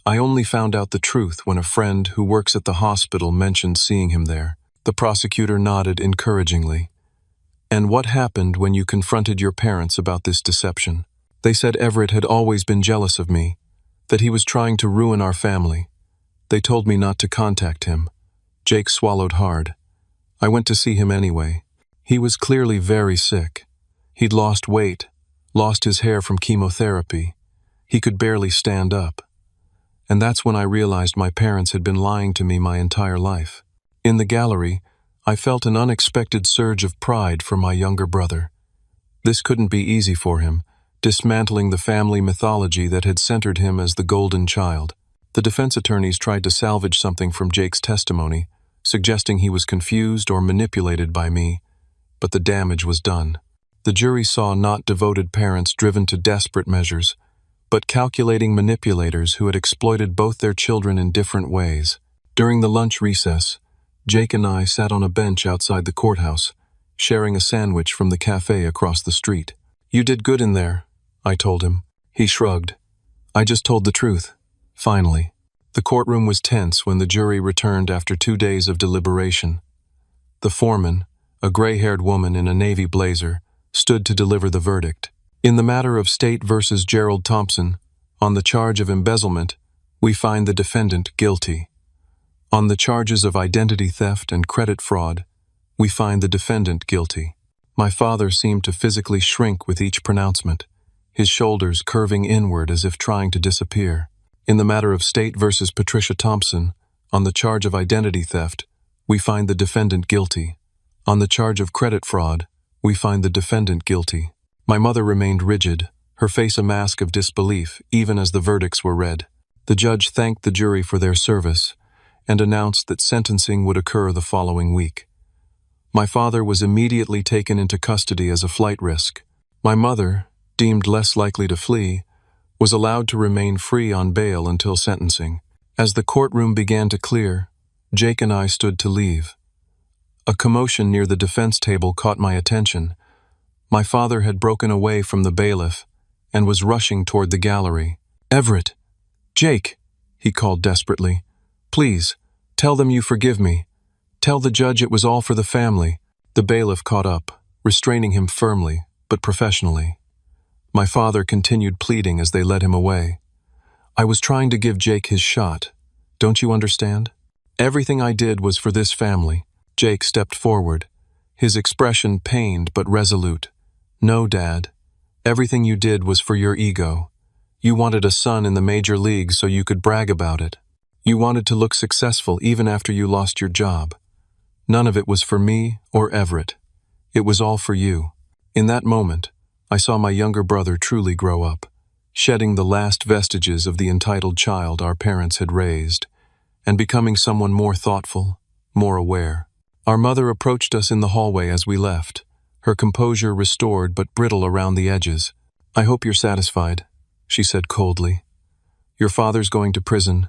I only found out the truth when a friend who works at the hospital mentioned seeing him there." The prosecutor nodded encouragingly. "And what happened when you confronted your parents about this deception?" "They said Everett had always been jealous of me, that he was trying to ruin our family. They told me not to contact him." Jake swallowed hard. "I went to see him anyway. He was clearly very sick. He'd lost weight, lost his hair from chemotherapy. He could barely stand up. And that's when I realized my parents had been lying to me my entire life." In the gallery, I felt an unexpected surge of pride for my younger brother. This couldn't be easy for him, dismantling the family mythology that had centered him as the golden child. The defense attorneys tried to salvage something from Jake's testimony, suggesting he was confused or manipulated by me, but the damage was done. The jury saw not devoted parents driven to desperate measures, but calculating manipulators who had exploited both their children in different ways. During the lunch recess, Jake and I sat on a bench outside the courthouse, sharing a sandwich from the cafe across the street. "You did good in there," I told him. He shrugged. "I just told the truth." Finally, the courtroom was tense when the jury returned after 2 days of deliberation. The foreman, a gray-haired woman in a navy blazer, stood to deliver the verdict. "In the matter of State versus Gerald Thompson, on the charge of embezzlement, we find the defendant guilty. On the charges of identity theft and credit fraud, we find the defendant guilty." My father seemed to physically shrink with each pronouncement, his shoulders curving inward as if trying to disappear. "In the matter of State versus Patricia Thompson, on the charge of identity theft, we find the defendant guilty. On the charge of credit fraud, we find the defendant guilty." My mother remained rigid, her face a mask of disbelief, even as the verdicts were read. The judge thanked the jury for their service and announced that sentencing would occur the following week. My father was immediately taken into custody as a flight risk. My mother, deemed less likely to flee, was allowed to remain free on bail until sentencing. As the courtroom began to clear, Jake and I stood to leave. A commotion near the defense table caught my attention. My father had broken away from the bailiff and was rushing toward the gallery. "Everett! Jake!" he called desperately. "Please, tell them you forgive me. Tell the judge it was all for the family." The bailiff caught up, restraining him firmly, but professionally. My father continued pleading as they led him away. "I was trying to give Jake his shot. Don't you understand? Everything I did was for this family." Jake stepped forward, his expression pained but resolute. "No, Dad. Everything you did was for your ego. You wanted a son in the major leagues so you could brag about it. You wanted to look successful even after you lost your job. None of it was for me or Everett. It was all for you." In that moment, I saw my younger brother truly grow up, shedding the last vestiges of the entitled child our parents had raised, and becoming someone more thoughtful, more aware. Our mother approached us in the hallway as we left, her composure restored but brittle around the edges. "I hope you're satisfied," she said coldly. "Your father's going to prison,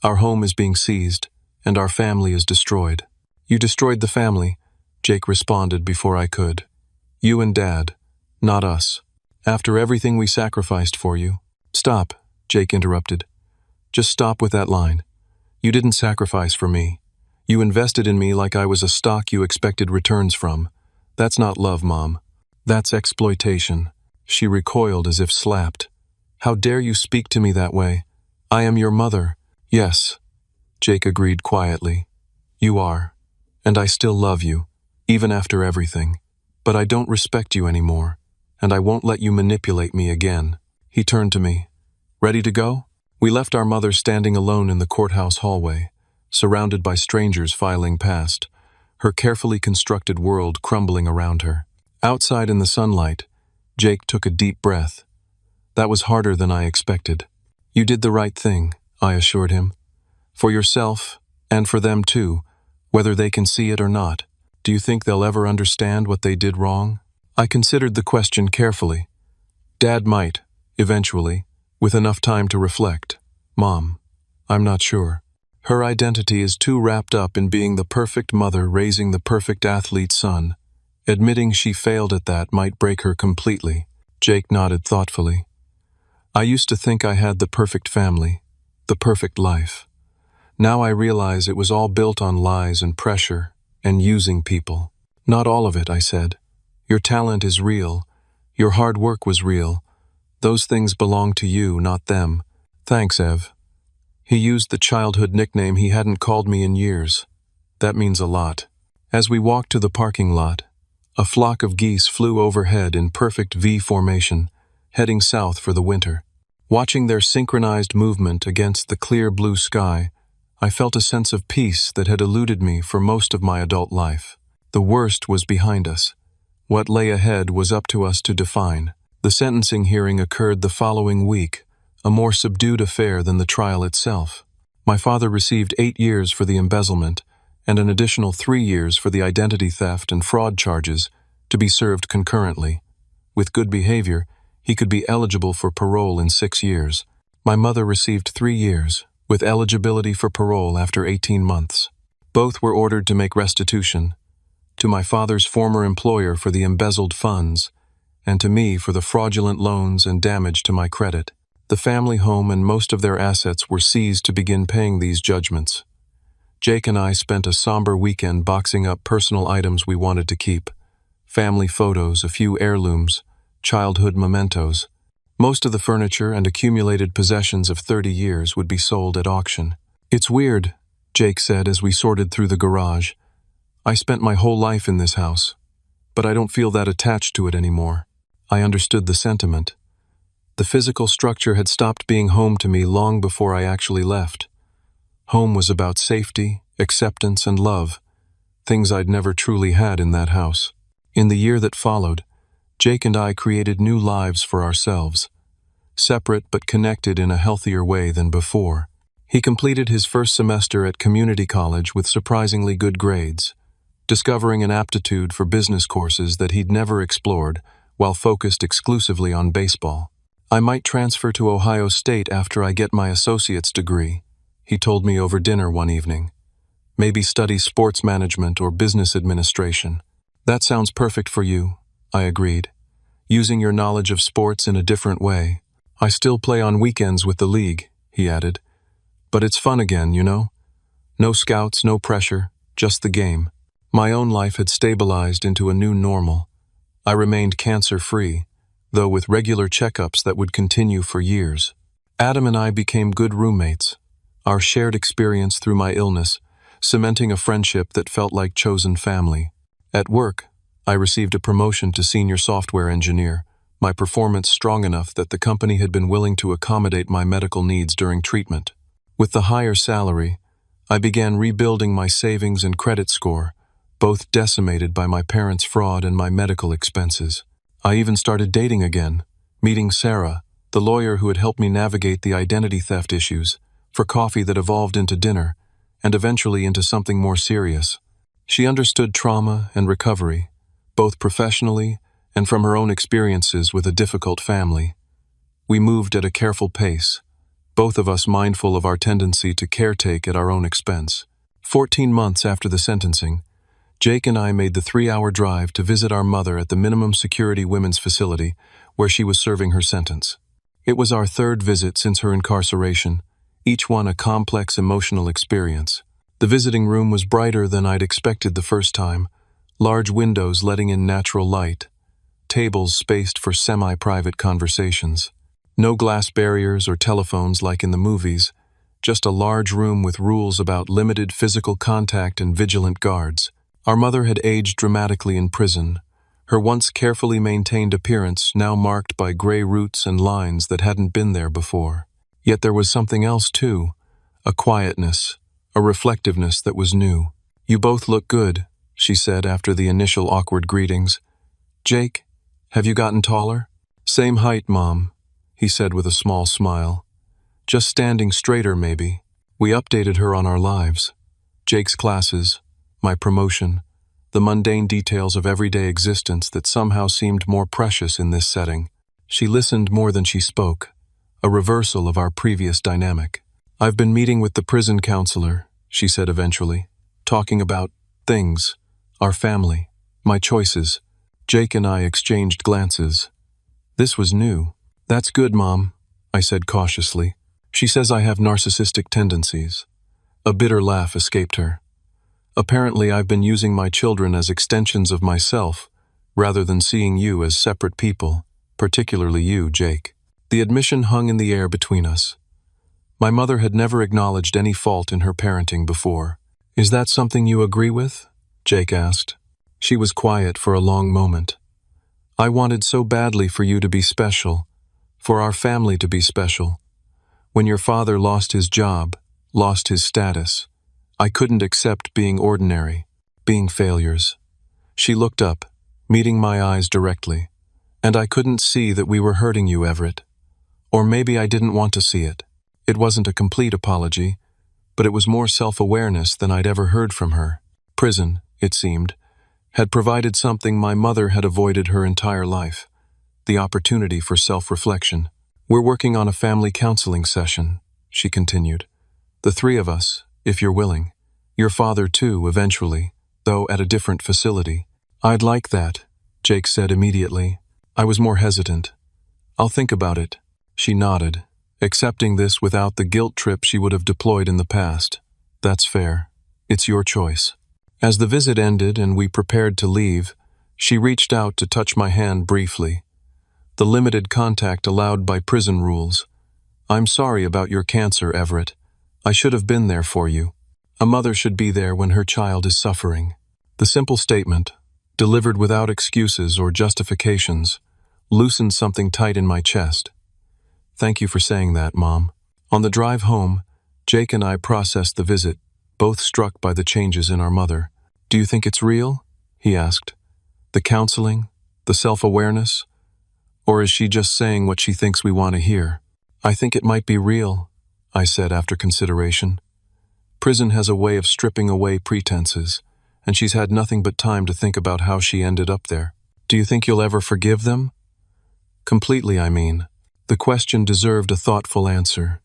our home is being seized, and our family is destroyed." "You destroyed the family," Jake responded before I could. "You and Dad, not us. After everything we sacrificed for you." "Stop," Jake interrupted. "Just stop with that line. You didn't sacrifice for me. You invested in me like I was a stock you expected returns from. That's not love, Mom. That's exploitation." She recoiled as if slapped. "How dare you speak to me that way? I am your mother." "Yes," Jake agreed quietly. "You are. And I still love you, even after everything. But I don't respect you anymore, and I won't let you manipulate me again." He turned to me. "Ready to go?" We left our mother standing alone in the courthouse hallway, surrounded by strangers filing past, her carefully constructed world crumbling around her. Outside in the sunlight, Jake took a deep breath. "That was harder than I expected." "You did the right thing," I assured him. "For yourself, and for them too, whether they can see it or not. Do you think they'll ever understand what they did wrong?" I considered the question carefully. Dad might, eventually, with enough time to reflect. Mom, I'm not sure. Her identity is too wrapped up in being the perfect mother raising the perfect athlete's son. Admitting she failed at that might break her completely. Jake nodded thoughtfully. "I used to think I had the perfect family, the perfect life. Now I realize it was all built on lies and pressure and using people." "Not all of it," I said. "Your talent is real. Your hard work was real. Those things belong to you, not them." "Thanks, Ev." He used the childhood nickname he hadn't called me in years. That means a lot. As we walked to the parking lot, a flock of geese flew overhead in perfect V formation, heading south for the winter. Watching their synchronized movement against the clear blue sky, I felt a sense of peace that had eluded me for most of my adult life. The worst was behind us. What lay ahead was up to us to define. The sentencing hearing occurred the following week, a more subdued affair than the trial itself. My father received 8 years for the embezzlement and an additional 3 years for the identity theft and fraud charges to be served concurrently. With good behavior, he could be eligible for parole in 6 years. My mother received 3 years, with eligibility for parole after 18 months. Both were ordered to make restitution, to my father's former employer for the embezzled funds, and to me for the fraudulent loans and damage to my credit. The family home and most of their assets were seized to begin paying these judgments. Jake and I spent a somber weekend boxing up personal items we wanted to keep. Family photos, a few heirlooms, childhood mementos. Most of the furniture and accumulated possessions of 30 years would be sold at auction. "It's weird," Jake said as we sorted through the garage. "I spent my whole life in this house, but I don't feel that attached to it anymore." I understood the sentiment. The physical structure had stopped being home to me long before I actually left. Home was about safety, acceptance, and love, things I'd never truly had in that house. In the year that followed, Jake and I created new lives for ourselves, separate but connected in a healthier way than before. He completed his first semester at community college with surprisingly good grades. discovering an aptitude for business courses that he'd never explored while focused exclusively on baseball. "I might transfer to Ohio State after I get my associate's degree," he told me over dinner one evening. "Maybe study sports management or business administration." "That sounds perfect for you," I agreed, "using your knowledge of sports in a different way." "I still play on weekends with the league," he added. "But it's fun again, you know? No scouts, no pressure, just the game." My own life had stabilized into a new normal. I remained cancer-free, though with regular checkups that would continue for years. Adam and I became good roommates, our shared experience through my illness, cementing a friendship that felt like chosen family. At work, I received a promotion to senior software engineer, my performance strong enough that the company had been willing to accommodate my medical needs during treatment. With the higher salary, I began rebuilding my savings and credit score, both decimated by my parents' fraud and my medical expenses. I even started dating again, meeting Sarah, the lawyer who had helped me navigate the identity theft issues, for coffee that evolved into dinner, and eventually into something more serious. She understood trauma and recovery, both professionally and from her own experiences with a difficult family. We moved at a careful pace, both of us mindful of our tendency to caretake at our own expense. 14 months after the sentencing, Jake and I made the 3-hour drive to visit our mother at the minimum security women's facility where she was serving her sentence. It was our third visit since her incarceration, each one a complex emotional experience. The visiting room was brighter than I'd expected the first time, large windows letting in natural light, tables spaced for semi-private conversations. No glass barriers or telephones like in the movies, just a large room with rules about limited physical contact and vigilant guards. Our mother had aged dramatically in prison, her once carefully maintained appearance now marked by gray roots and lines that hadn't been there before. Yet there was something else too, a quietness, a reflectiveness that was new. "You both look good," she said after the initial awkward greetings. "Jake, have you gotten taller?" "Same height, Mom," he said with a small smile. "Just standing straighter, maybe." We updated her on our lives. Jake's classes, my promotion, the mundane details of everyday existence that somehow seemed more precious in this setting. She listened more than she spoke, a reversal of our previous dynamic. "I've been meeting with the prison counselor," she said eventually, "talking about things, our family, my choices." Jake and I exchanged glances. This was new. "That's good, Mom," I said cautiously. "She says I have narcissistic tendencies." A bitter laugh escaped her. "Apparently I've been using my children as extensions of myself, rather than seeing you as separate people, particularly you, Jake." The admission hung in the air between us. My mother had never acknowledged any fault in her parenting before. "Is that something you agree with?" Jake asked. She was quiet for a long moment. "I wanted so badly for you to be special, for our family to be special. When your father lost his job, lost his status, I couldn't accept being ordinary, being failures." She looked up, meeting my eyes directly. "And I couldn't see that we were hurting you, Everett. Or maybe I didn't want to see it." It wasn't a complete apology, but it was more self-awareness than I'd ever heard from her. Prison, it seemed, had provided something my mother had avoided her entire life, the opportunity for self-reflection. "We're working on a family counseling session," she continued. "The three of us, if you're willing. Your father too, eventually, though at a different facility." "I'd like that," Jake said immediately. I was more hesitant. "I'll think about it." She nodded, accepting this without the guilt trip she would have deployed in the past. "That's fair. It's your choice." As the visit ended and we prepared to leave, she reached out to touch my hand briefly. The limited contact allowed by prison rules. "I'm sorry about your cancer, Everett. I should have been there for you. A mother should be there when her child is suffering." The simple statement, delivered without excuses or justifications, loosened something tight in my chest. "Thank you for saying that, Mom." On the drive home, Jake and I processed the visit, both struck by the changes in our mother. "Do you think it's real?" he asked. "The counseling, the self-awareness? Or is she just saying what she thinks we want to hear?" "I think it might be real," I said after consideration. Prison has a way of stripping away pretenses, and she's had nothing but time to think about how she ended up there. Do you think you'll ever forgive them? Completely, I mean. The question deserved a thoughtful answer.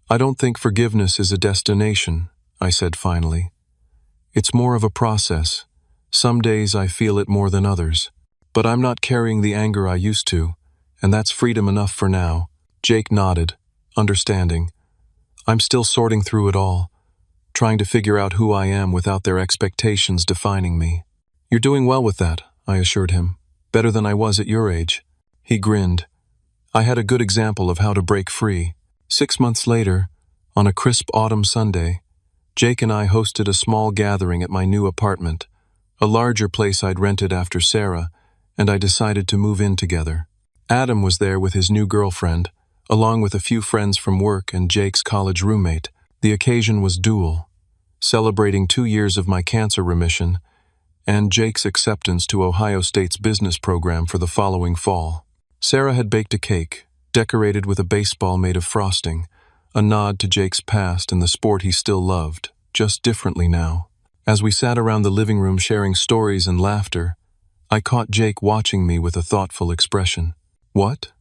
I don't think forgiveness is a destination, I said finally. It's more of a process. Some days I feel it more than others. But I'm not carrying the anger I used to, and that's freedom enough for now. Jake nodded, understanding. I'm still sorting through it all, trying to figure out who I am without their expectations defining me. You're doing well with that, I assured him. Better than I was at your age. He grinned. I had a good example of how to break free. 6 months later, on a crisp autumn Sunday, Jake and I hosted a small gathering at my new apartment, a larger place I'd rented after Sarah, and I decided to move in together. Adam was there with his new girlfriend, along with a few friends from work and Jake's college roommate. The occasion was dual, celebrating 2 years of my cancer remission and Jake's acceptance to Ohio State's business program for the following fall. Sarah had baked a cake, decorated with a baseball made of frosting, a nod to Jake's past and the sport he still loved, just differently now. As we sat around the living room sharing stories and laughter, I caught Jake watching me with a thoughtful expression. What?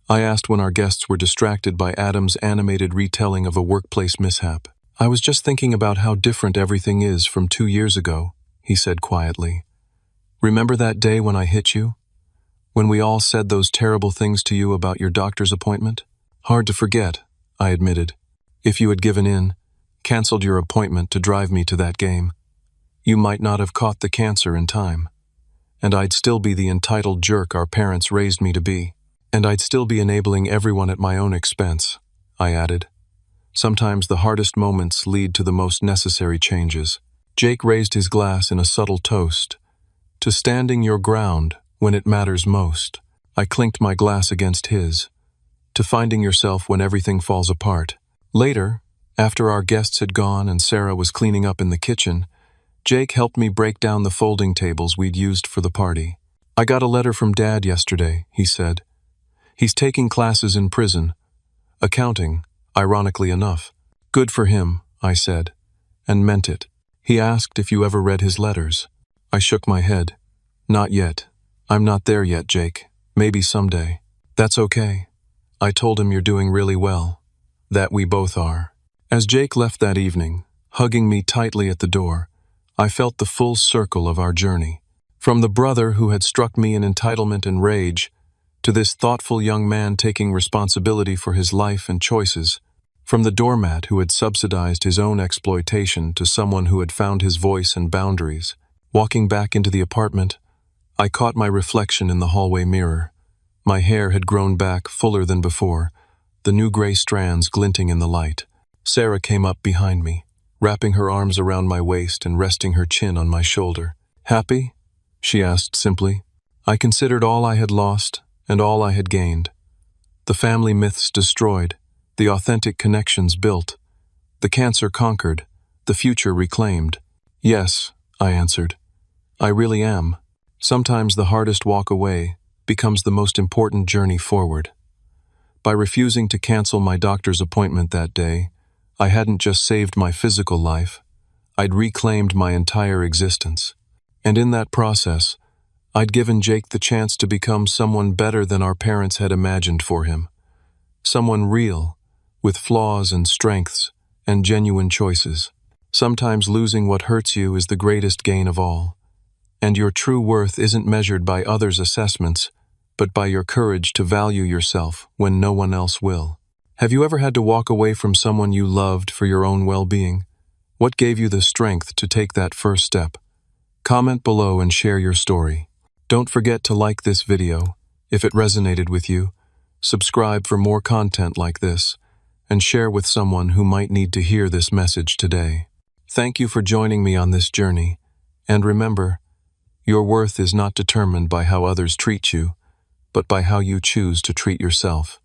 I asked when our guests were distracted by Adam's animated retelling of a workplace mishap. I was just thinking about how different everything is from 2 years ago, he said quietly. Remember that day when I hit you? When we all said those terrible things to you about your doctor's appointment? Hard to forget, I admitted. If you had given in, canceled your appointment to drive me to that game, you might not have caught the cancer in time. And I'd still be the entitled jerk our parents raised me to be. And I'd still be enabling everyone at my own expense, I added. Sometimes the hardest moments lead to the most necessary changes. Jake raised his glass in a subtle toast. To standing your ground when it matters most. I clinked my glass against his. To finding yourself when everything falls apart. Later, after our guests had gone and Sarah was cleaning up in the kitchen, Jake helped me break down the folding tables we'd used for the party. I got a letter from Dad yesterday, he said. He's taking classes in prison. Accounting, ironically enough. Good for him, I said, and meant it. He asked if you ever read his letters. I shook my head. Not yet. I'm not there yet, Jake. Maybe someday. That's okay. I told him you're doing really well. That we both are. As Jake left that evening, hugging me tightly at the door, I felt the full circle of our journey. From the brother who had struck me in entitlement and rage, to this thoughtful young man taking responsibility for his life and choices. From the doormat who had subsidized his own exploitation to someone who had found his voice and boundaries. Walking back into the apartment, I caught my reflection in the hallway mirror. My hair had grown back fuller than before, the new gray strands glinting in the light. Sarah came up behind me, wrapping her arms around my waist and resting her chin on my shoulder. Happy? She asked simply. I considered all I had lost and all I had gained. The family myths destroyed, the authentic connections built, the cancer conquered, the future reclaimed. Yes, I answered. I really am. Sometimes the hardest walk away becomes the most important journey forward. By refusing to cancel my doctor's appointment that day, I hadn't just saved my physical life, I'd reclaimed my entire existence. And in that process, I'd given Jake the chance to become someone better than our parents had imagined for him. Someone real, with flaws and strengths, and genuine choices. Sometimes losing what hurts you is the greatest gain of all. And your true worth isn't measured by others' assessments, but by your courage to value yourself when no one else will. Have you ever had to walk away from someone you loved for your own well-being? What gave you the strength to take that first step? Comment below and share your story. Don't forget to like this video if it resonated with you, subscribe for more content like this, and share with someone who might need to hear this message today. Thank you for joining me on this journey, and remember, your worth is not determined by how others treat you, but by how you choose to treat yourself.